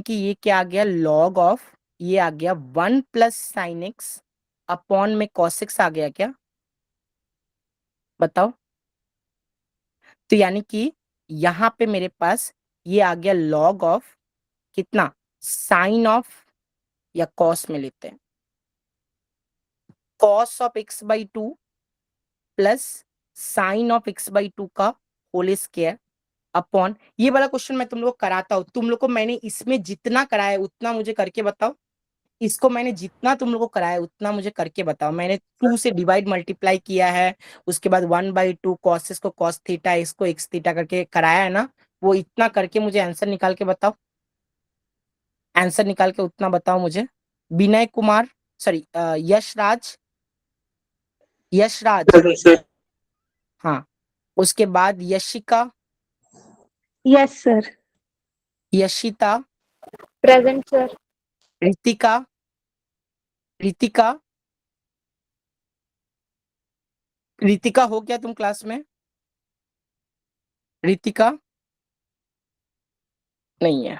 कि ये क्या आ गया, लॉग ऑफ, ये आ गया 1 प्लस साइन एक्स अपॉन में कॉस एक्स आ गया क्या? बताओ। तो यानी कि यहां पे मेरे पास ये आ गया लॉग ऑफ कितना, साइन ऑफ, या कॉस में लेते हैं, cos of x by two plus sign of x by two का होल स्क्वायर अपॉन, ये वाला क्वेश्चन मैं तुम लोग को कराता हूं। तुम लोग को मैंने इसमें जितना कराया उतना मुझे करके बताओ। इसको मैंने जितना तुम लोग को कराया उतना मुझे करके बताओ। मैंने 2 से डिवाइड मल्टीप्लाई किया है, उसके बाद 1/2 कॉस को कॉस थीटा, इसको एक्स थीटा करके कराया है ना, वो इतना करके मुझे आंसर निकाल के बताओ। आंसर निकाल के उतना बताओ मुझे। विनय कुमार, सॉरी, यशराज, यशराज, हाँ, उसके बाद Yashika, yes sir. Yashita, present sir. Ritika, Ritika, Ritika हो क्या तुम क्लास में? रितिका नहीं है,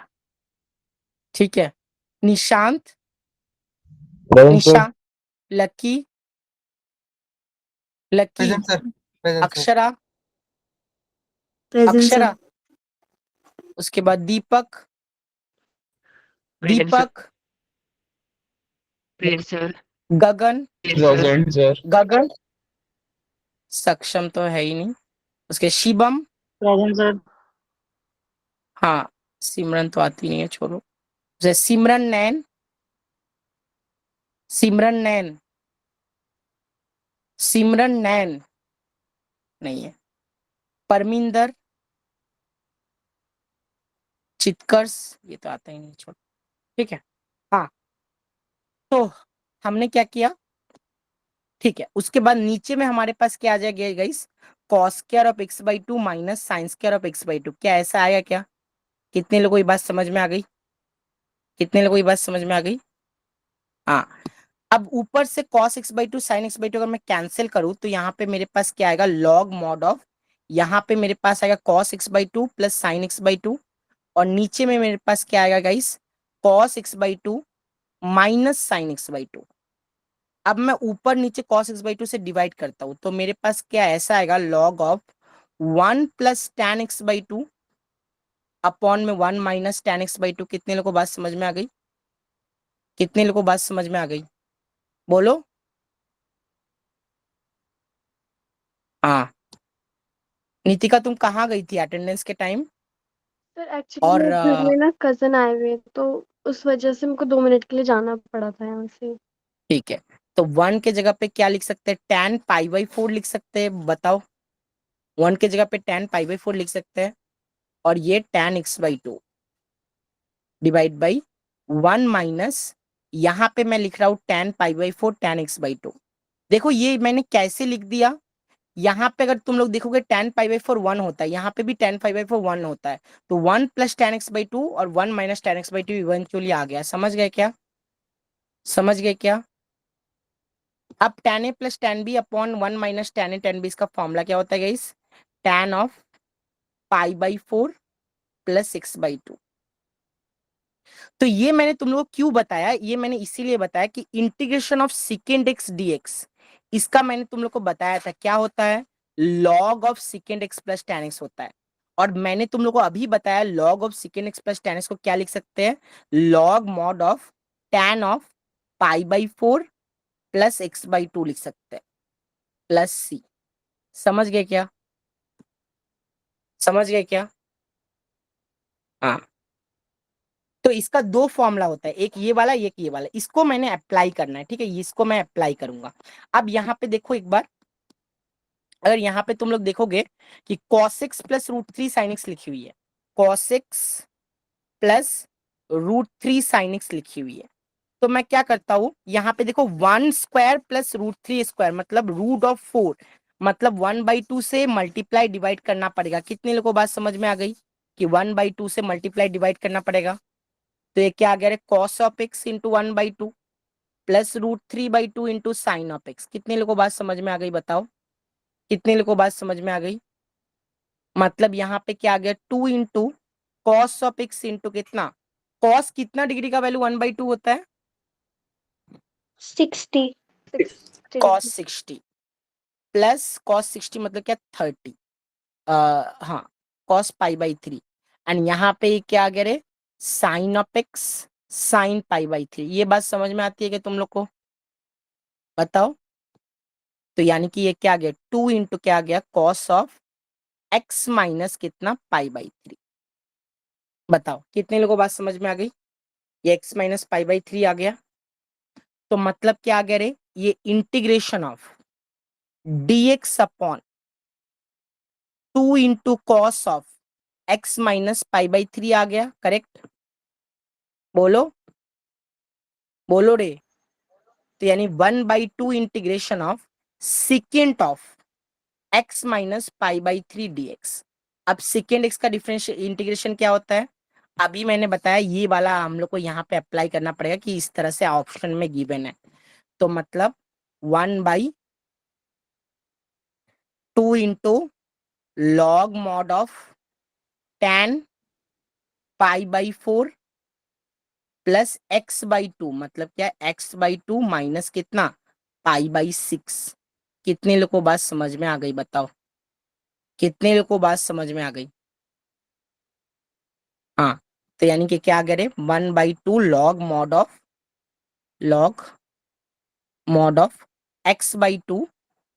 ठीक है। Nishant, Nishant, lucky, lucky, present sir. Present sir. Akshara, present Akshara, उसके बाद दीपक, दीपक, सर। गगन, प्रेजेंट सर। गगन सक्षम तो है ही नहीं, उसके शिवम, प्रेजेंट सर। हाँ, सिमरन तो आती नहीं है, छोड़ो उसे। सिमरन नैन, सिमरन नैन, सिमरन नैन नहीं है। परमिंदर, चित्कर्ष, ये तो आता ही नहीं, छोड़ो, ठीक है। हाँ, तो हमने क्या किया, ठीक है। उसके बाद नीचे में हमारे पास क्या आ जाएगा guys, cos square of x by two minus sine square of x by two. क्या ऐसा आएगा क्या? कितने लोगों को ये बात समझ में आ गई? कितने लोगों को ये बात समझ में आ गई? हाँ, अब ऊपर से cos x/2 sin x/2 अगर मैं कैंसिल करूं तो यहाँ पे मेरे पास क्या आएगा, log mod ऑफ, यहाँ पे मेरे पास आएगा cos x/2 plus sin x/2, और नीचे में मेरे पास क्या आएगा guys, cos x/2 minus sin x/2। अब मैं ऊपर नीचे cos x/2 से डिवाइड करता हूं तो मेरे पास क्या ऐसा आएगा, log of 1 plus tan x/2 upon में 1 माइनस tan x/2। कितने लोगों को बात समझ में आ गई? कितने लोगों को बात समझ में आ गई? बोलो। हाँ नितिका, तुम कहाँ गई थी अटेंडेंस के टाइम? सर एक्चुअली और मेरे घर में ना कजन आए हुए हैं, तो उस वजह से मेरे को 2 मिनट के लिए जाना पड़ा था यहाँ से। ठीक है, तो 1 के जगह पे क्या लिख सकते हैं, tan π/4 लिख सकते हैं, बताओ। 1 के जगह पे tan π/4 लिख सकते हैं, और ये tan x/2 divide by 1 minus, यहाँ पे मैं लिख रहा हूँ tan π/4 tan x/2। देखो ये मैंने कैसे लिख दिया, यहाँ पे अगर तुम लोग देखोगे tan π/4 1 होता है, यहाँ पे भी tan π/4 1 होता है, तो 1 प्लस tan x/2 और 1 माइनस tan x/2 इवेंचुअली आ गया। समझ गए क्या? समझ गए क्या? अब tan a plus tan b upon 1 minus tan a tan b, इसका फॉर्मूला क्या होता है guys, tan of π/4 plus x/2। तो ये मैंने तुम लोग को क्यों बताया, ये मैंने इसीलिए बताया कि integration of second x dx, इसका मैंने तुम लोग को बताया था क्या होता है, log of second x plus tan x होता है। और मैंने तुम लोग को अभी बताया log of second x plus tan x को क्या लिख सकते हैं, log mod of tan of π/4 plus x/2 लिख सकते हैं, प्लस c। समझ गए क्या? समझ गए क्या? हाँ, तो इसका दो फॉर्मूला होता है, एक ये वाला एक ये वाला, इसको मैंने अप्लाई करना है, ठीक है, इसको मैं अप्लाई करूंगा। अब यहाँ पे देखो एक बार, अगर यहाँ पे तुम लोग देखोगे कि cos x plus √3 sin x लिखी हुई है, cos x plus √3 sin x लिखी हुई है, तो मैं क्या करता हूं, यहाँ पे देखो 1 स्क्वायर प्लस √3 स्क्वायर मतलब √4, मतलब 1/2 से मल्टीप्लाई डिवाइड करना पड़ेगा। कितने लोगों को बात समझ में आ गई कि 1/2 से मल्टीप्लाई डिवाइड करना पड़ेगा? तो ये क्या आ गया, cos of x into 1/2 plus √3/2 into sine of x। कितने लोगों को बात समझ में आ गई, बताओ कितने लोगों को बात समझ में आ गई? मतलब यहाँ पे क्या आ गया, 2 into cos of x into कितना, कॉस कितना डिग्री का वैल्यू 1/2 होता है, 60 कॉस 60 प्लस कॉस 60 मतलब क्या 30, हाँ कॉस π/3, एंड यहाँ पे क्या आ गया रे, साइन ऑफ x साइन π/3। ये बात समझ में आती है कि तुम लोग को, बताओ। तो यानी कि ये क्या आ गया, 2 इंटू क्या आ गया, कॉस ऑफ x माइनस कितना π/3। बताओ कितने लोगों को बात समझ में आ गई, ये x माइनस π/3 आ गया। तो मतलब क्या आ गया रे, ये integration of dx upon 2 into cos of x minus π/3 आ गया, करेक्ट? बोलो बोलो रे। तो यानी 1/2 integration of second of x minus π/3 dx। अब सेकेंड x का डिफरेंशियल इंटीग्रेशन क्या होता है, अभी मैंने बताया ये वाला हम लोग को यहाँ पे अप्लाई करना पड़ेगा कि इस तरह से ऑप्शन में गिवन है। तो मतलब 1/2 into log mod of tan π/4 plus x/2, मतलब क्या x/2 माइनस कितना π/6। कितने लोग को बात समझ में आ गई, बताओ कितने लोग को बात समझ में आ गई? हाँ, तो यानी कि क्या करे, 1/2 log mod of x/2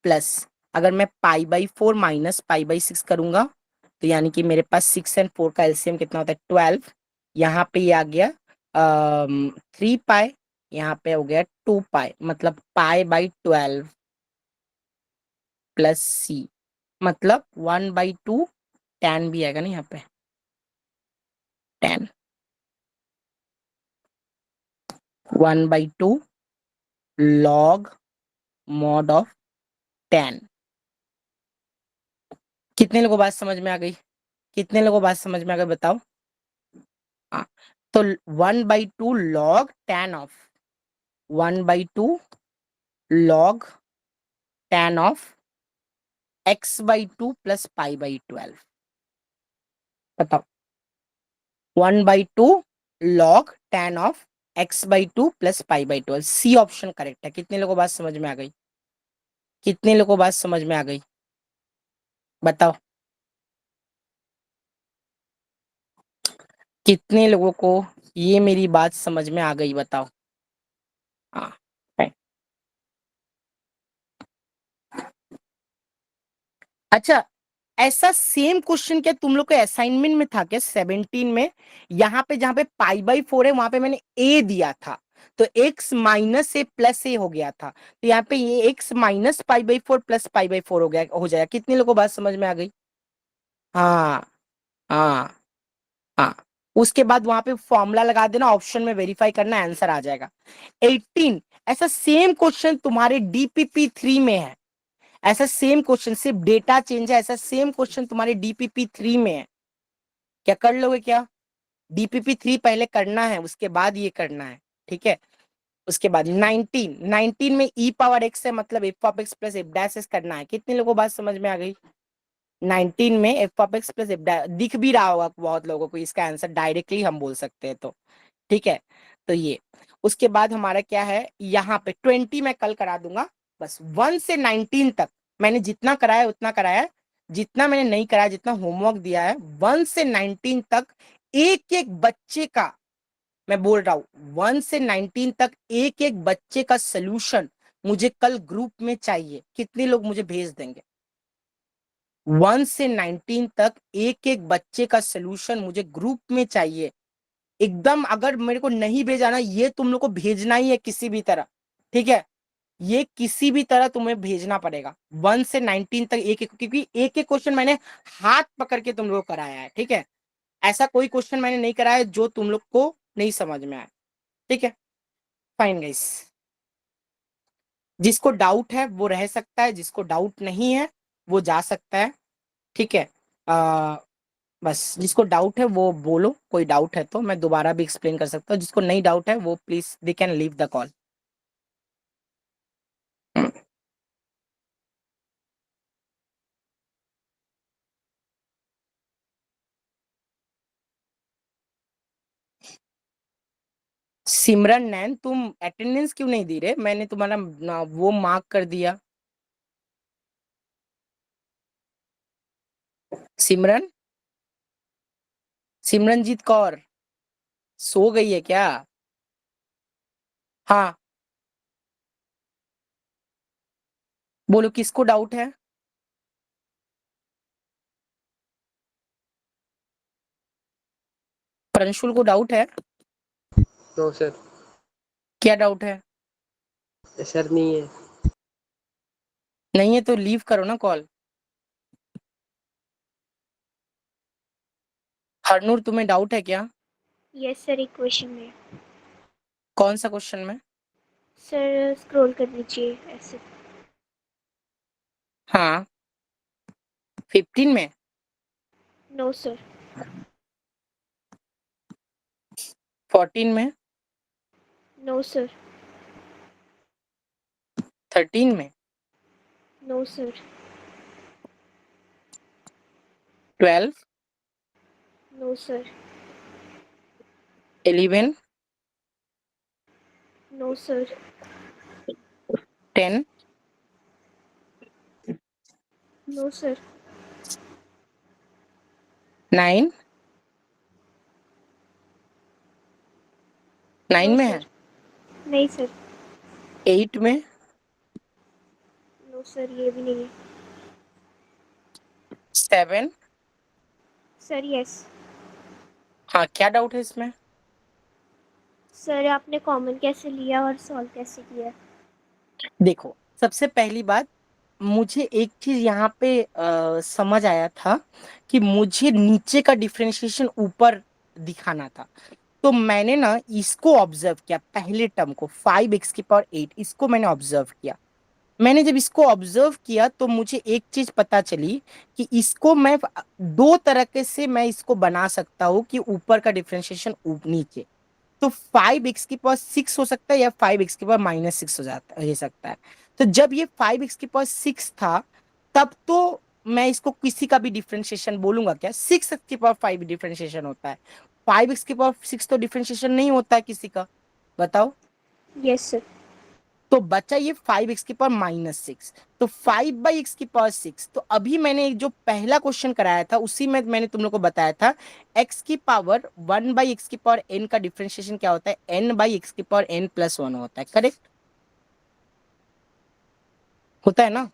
plus, अगर मैं π/4 माइनस π/6 करूंगा तो यानी कि मेरे पास 6 और 4 का एलसीएम कितना होता है 12। यहाँ पे ये आ गया 3 पाई, यहाँ पे हो गया 2 पाई, मतलब π/12 प्लस c, मतलब 1/2 tan भी आएगा ना यहाँ पे, tan 1/2 log mod of tan। कितने लोगों को बात समझ में आ गई? कितने लोगों को बात समझ में आ गई, बताओ। हाँ, तो 1/2 log tan of 1/2 log tan of x/2 plus pi/12। बताओ। 1/2 log tan of x/2 plus pi/12। C option correct है। कितने लोगों को बात समझ में आ गई? कितने लोगों को बात समझ में आ गई? बताओ कितने लोगों को ये मेरी बात समझ में आ गई? बताओ। हाँ, fine। अच्छा, ऐसा सेम क्वेश्चन क्या तुम लोग के असाइनमेंट में था क्या 17 में? यहाँ पे जहाँ पे π/4 है वहां पे मैंने a दिया था, तो x माइनस ए प्लस ए हो गया था, तो यहाँ पे ये x माइनस π/4 प्लस π/4 हो जाएगा। कितने लोगों को बात समझ में आ गई? हाँ हाँ हाँ। उसके बाद वहां पे फॉर्मूला लगा देना, ऑप्शन में वेरीफाई करना, आंसर आ जाएगा। 18 ऐसा सेम क्वेश्चन तुम्हारे डीपीपी 3 में है। ऐसा सेम क्वेश्चन, सिर्फ डेटा चेंज है। ऐसा सेम क्वेश्चन तुम्हारे डीपीपी 3 में है। क्या कर लोगे क्या? डीपीपी 3 पहले करना है, उसके बाद ये करना है, ठीक है। उसके बाद 19 में ई पावर एक्स है, मतलब F of x plus F dash S करना है। कितने लोगों को बात समझ में आ गई? 19 में F of x plus F dash दिख भी रहा होगा बहुत लोगों को, इसका आंसर डायरेक्टली हम बोल सकते हैं, तो ठीक है। तो ये उसके बाद हमारा क्या है, यहाँ पे 20 मैं कल करा दूंगा। बस 1 से 19 तक मैंने जितना कराया उतना कराया, जितना मैंने नहीं कराया, जितना होमवर्क दिया है 1 से 19 तक एक एक बच्चे का, मैं बोल रहा हूं 1 से 19 तक एक एक बच्चे का सोल्यूशन मुझे कल ग्रुप में चाहिए। कितने लोग मुझे भेज देंगे? 1 से 19 तक एक एक बच्चे का सोल्यूशन मुझे ग्रुप में चाहिए एकदम। अगर मेरे को नहीं भेजा ना, ये तुम लोग को भेजना ही है किसी भी तरह, ठीक है। ये किसी भी तरह तुम्हें भेजना पड़ेगा 1 से 19 तक एक एक, क्योंकि एक एक क्वेश्चन मैंने हाथ पकड़ के तुम लोग को कराया है, ठीक है। ऐसा कोई क्वेश्चन मैंने नहीं कराया जो तुम लोग को नहीं समझ में आया, ठीक है। फाइन गाइस, जिसको डाउट है वो रह सकता है, जिसको डाउट नहीं है वो जा सकता है, ठीक है। बस जिसको डाउट है वो बोलो, कोई डाउट है तो मैं दोबारा भी एक्सप्लेन कर सकता हूँ। जिसको नहीं डाउट है वो please they can leave the call. Simran Nain, तुम अटेंडेंस क्यों नहीं दी रहे? मैंने तुम्हारा वो मार्क कर दिया। सिमरन, सिमरनजीत कौर सो गई है क्या? हाँ बोलो, किसको डाउट है? प्रणशुल को डाउट है? No sir. क्या डाउट है? सर नहीं है। नहीं है तो लीव करो ना कॉल। हरनूर, तुम्हें डाउट है क्या? यस सर, एक क्वेश्चन में। कौन सा क्वेश्चन में? सर स्क्रॉल कर दीजिए ऐसे। हाँ 15 में। No sir. 14 में। No sir. 13 में। No sir. 12। No sir. 11। No sir. 10। No sir. 9। 9 no में है। सर। नहीं सर। 8 में। नो सर, ये भी नहीं है। 7। Sir yes. हाँ, क्या डाउट है इसमें? सर आपने कॉमन कैसे लिया और सॉल्व कैसे किया? देखो, सबसे पहली बात, मुझे एक चीज यहाँ पे समझ आया था कि मुझे नीचे का डिफरेंशिएशन ऊपर दिखाना था, तो मैंने ना इसको ऑब्जर्व किया, पहले टर्म को 5x⁸, इसको मैंने ऑब्जर्व किया। मैंने जब इसको ऑब्जर्व किया तो मुझे एक चीज पता चली कि इसको मैं दो तरह के से मैं इसको बना सकता हूँ कि ऊपर का डिफरेंशिएशन नीचे। तो 5x⁶ हो सकता है या 5x⁻⁶ हो सकता है। तो जब ये 5x⁶ था तब तो मैं इसको किसी का भी डिफरेंशिएशन बोलूंगा क्या? 6x⁵ डिफरेंशिएशन होता है, 5x⁶ तो डिफरेंशिएशन नहीं होता है किसी का, बताओ। Yes sir. तो बचा ये 5x⁻⁶ तो 5/x⁶। तो अभी मैंने जो पहला क्वेश्चन कराया था उसी में मैंने तुम लोग को बताया था x⁻1/x⁻n का डिफरेंशिएशन क्या होता है? n/x⁻n+1 होता है, करेक्ट होता है ना?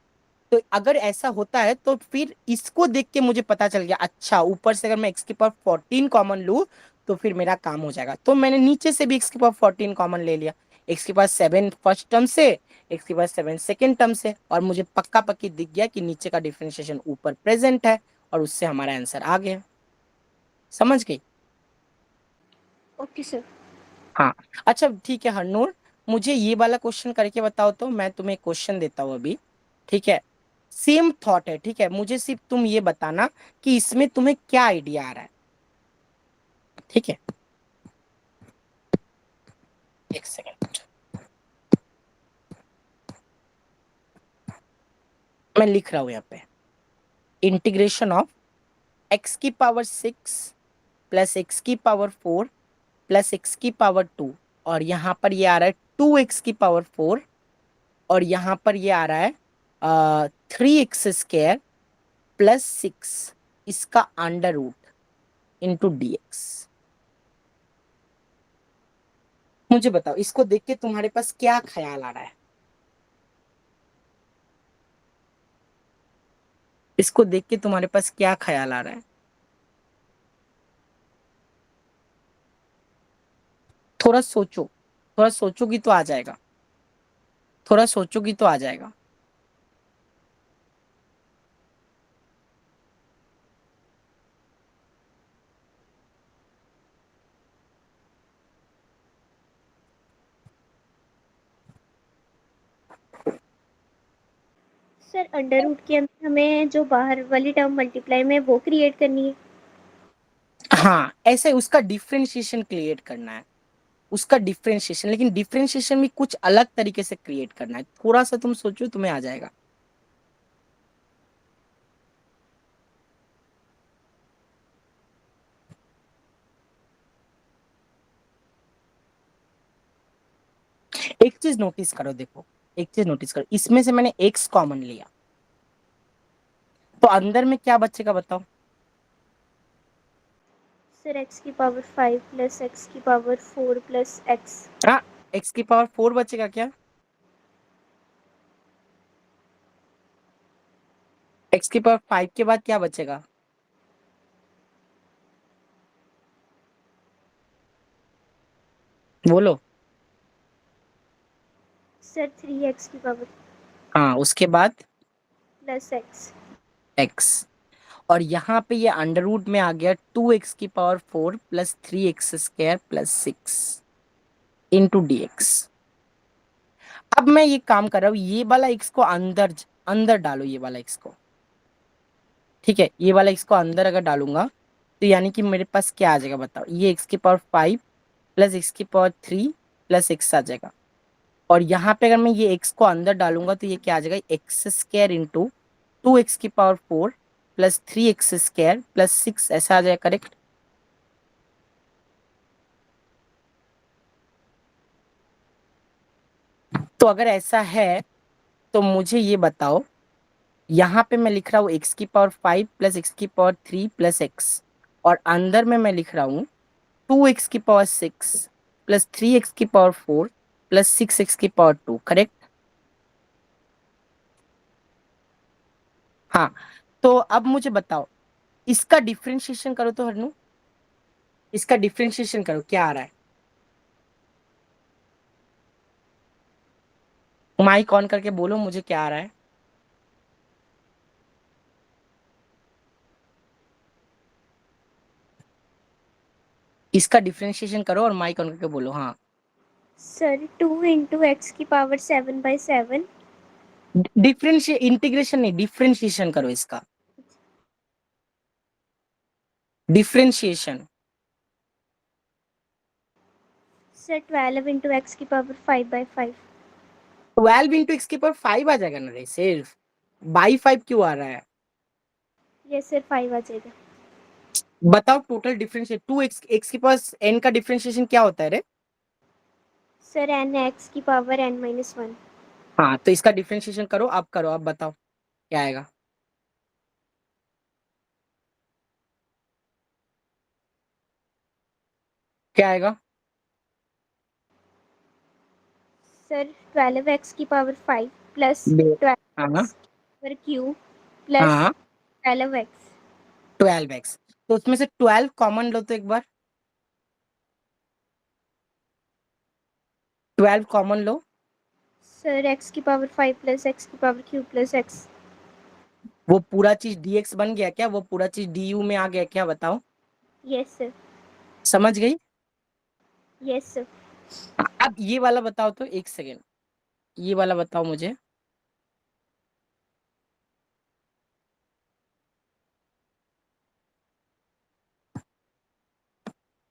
तो अगर ऐसा होता है तो फिर इसको देख के मुझे पता चल गया, अच्छा ऊपर से अगर मैं x⁻14 कॉमन लूं तो फिर मेरा काम हो जाएगा। तो मैंने नीचे से भी x⁻14 कॉमन ले लिया, x⁻7 फर्स्ट टर्म से, x⁻7 सेकेंड टर्म से, और मुझे पक्का पक्की दिख गया कि नीचे का डिफरेंशिएशन ऊपर प्रेजेंट है और उससे हमारा आंसर आ गया। समझ गई? Okay sir. हाँ अच्छा ठीक है हरनूर, मुझे ये वाला क्वेश्चन करके बताओ। तो मैं तुम्हें क्वेश्चन देता हूँ अभी, ठीक है? सेम थॉट है, ठीक है? मुझे सिर्फ तुम ये बताना कि इसमें तुम्हें क्या आइडिया आ रहा है, ठीक है? एक सेकेंड, मैं लिख रहा हूं यहाँ पे, integration of x⁶ plus x⁴ plus x⁴ और यहाँ पर ये आ रहा है 2x⁴ और यहाँ पर ये आ रहा है 3x² प्लस 6 इसका अंडर रूट इंटू dx। मुझे बताओ इसको देख के तुम्हारे पास क्या ख्याल आ रहा है? इसको देख के तुम्हारे पास क्या ख्याल आ रहा है? थोड़ा सोचो, थोड़ा सोचोगी तो आ जाएगा, थोड़ा सोचोगी तो आ जाएगा। सर अंडर रूट के अंदर हमें जो बाहर वाली टर्म मल्टीप्लाई में वो क्रिएट करनी है। हाँ ऐसे उसका डिफरेंशिएशन क्रिएट करना है, उसका डिफरेंशिएशन, लेकिन डिफरेंशिएशन भी कुछ अलग तरीके से क्रिएट करना है। थोड़ा सा तुम सोचो तुम्हें आ जाएगा। एक चीज नोटिस करो, देखो एक चीज नोटिस करो, इसमें से मैंने x कॉमन लिया तो अंदर में क्या बचेगा बताओ? Sir x⁵ plus x⁴ plus x। हाँ x⁴ बचेगा क्या? x⁵ के बाद क्या बचेगा? बोलो। सर 3x⁵ हाँ उसके बाद प्लस x। x, और यहाँ पे ये अंडर रूट में आ गया 2x⁴ plus 3x² plus 6 into dx। अब मैं ये काम कर रहा हूँ, ये वाला x को अंदर अंदर डालो, ये वाला x को, ठीक है? ये वाला x को अंदर अगर डालूंगा तो यानी कि मेरे पास क्या आ जाएगा बताओ? ये x⁵ plus x⁵ plus x आ जाएगा, और यहाँ पे अगर मैं ये x को अंदर डालूंगा तो ये क्या आ जाएगा? x² into 2x⁴ plus 3x² plus 6 ऐसा आ जाएगा, करेक्ट? तो अगर ऐसा है तो मुझे ये बताओ, यहाँ पे मैं लिख रहा हूँ x⁵ plus x⁵ plus x, और अंदर में मैं लिख रहा हूँ 2x⁶ plus 3x⁴ plus 6x⁴, correct? हाँ तो अब मुझे बताओ इसका डिफरेंशिएशन करो तो हरनू, इसका डिफरेंशिएशन करो, क्या आ रहा है? माइक ऑन करके बोलो मुझे क्या आ रहा है? इसका डिफरेंशिएशन करो और माइक ऑन करके बोलो। हाँ सर 2 × x⁷ डिफरेंशिए इंटीग्रेशन नहीं, डिफरेंशिएशन करो इसका, डिफरेंशिएशन। सर 12 इंटू एक्स की पावर 5/5। 12 इंटू एक्स की पावर 5 आ जाएगा ना रे, सिर्फ बाई 5 क्यों आ रहा है? ये सर 5 आ जाएगा। बताओ टोटल डिफरेंशिएट 2x x के पास n का डिफरेंशिएशन क्या होता है रे? सर एन एक्स की पावर n-1। हाँ तो इसका डिफरेंशिएशन करो, आप करो, आप बताओ क्या आएगा। क्या आएगा? सर 12 एक्स की पावर 5 प्लस हाँ 12 एक्स पर क्यू प्लस हाँ 12 एक्स। 12x, तो उसमें से 12 कॉमन लो तो एक बार, 12 कॉमन लो। सर एक्स की पावर 5 प्लस एक्स की पावर क्यू प्लस एक्स। वो पूरा चीज dx बन गया क्या? वो पूरा चीज du में आ गया क्या? बताओ। Yes sir. समझ गई? Yes sir. अब ये वाला बताओ तो, एक सेकेंड, ये वाला बताओ मुझे।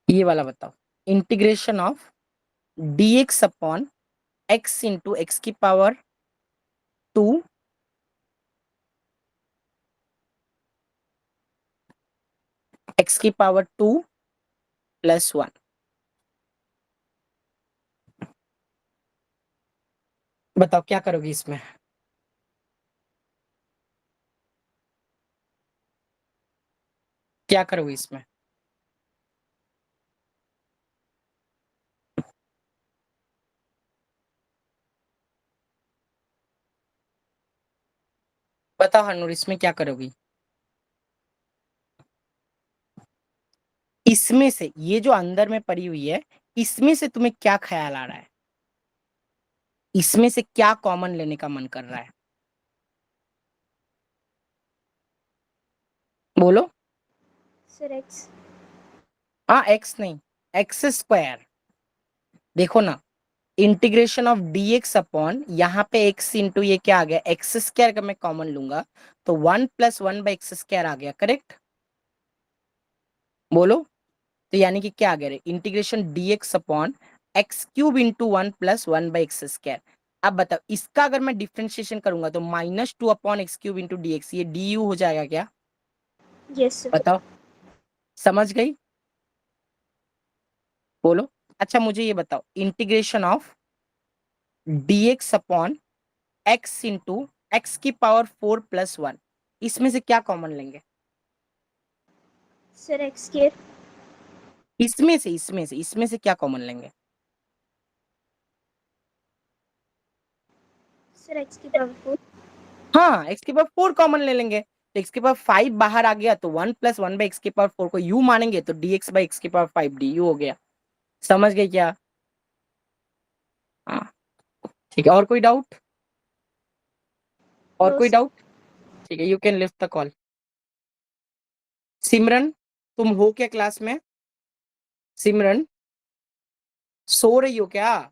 ये वाला बताओ, integration of dx upon x into x की पावर 2 x की पावर 2 प्लस 1। बताओ क्या करोगे इसमें? क्या करोगे इसमें? बताओ हनूर, इसमें क्या करोगी? इसमें से ये जो अंदर में पड़ी हुई है, इसमें से तुम्हें क्या ख्याल आ रहा है? इसमें से क्या कॉमन लेने का मन कर रहा है? बोलो। Sir x. हाँ एक्स नहीं, एक्स स्क्वायर। देखो ना, इंटीग्रेशन ऑफ dx अपॉन यहाँ पे x इंटू ये क्या आ गया, एक्स स्क्वायर का मैं कॉमन लूंगा तो 1 प्लस 1/x² आ गया, करेक्ट? बोलो। तो यानी कि क्या आ गया रे, integration dx upon x³ into 1 plus 1/x²। अब बताओ इसका अगर मैं डिफ्रेंशिएशन करूंगा तो -2 अपॉन x³ इंटू dx, ये du हो जाएगा क्या? Yes sir. बताओ, समझ गई? बोलो। अच्छा मुझे ये बताओ, integration of dx upon x into x की पावर 4 प्लस 1, इसमें से क्या कॉमन लेंगे? सर एक्स के। इसमें से क्या कॉमन लेंगे? सर एक्स की पावर 4। हाँ एक्स की पावर 4 कॉमन ले लेंगे, तो एक्स की पावर 5 बाहर आ गया तो 1 प्लस 1/x की पावर 4 को u मानेंगे तो dx/x की पावर 5 du हो गया। समझ गए क्या? हाँ ठीक है, और कोई डाउट? और नो कोई सर। डाउट? ठीक है, you can lift the call. Simran, तुम हो क्या क्लास में? सिमरन, सो रही हो क्या?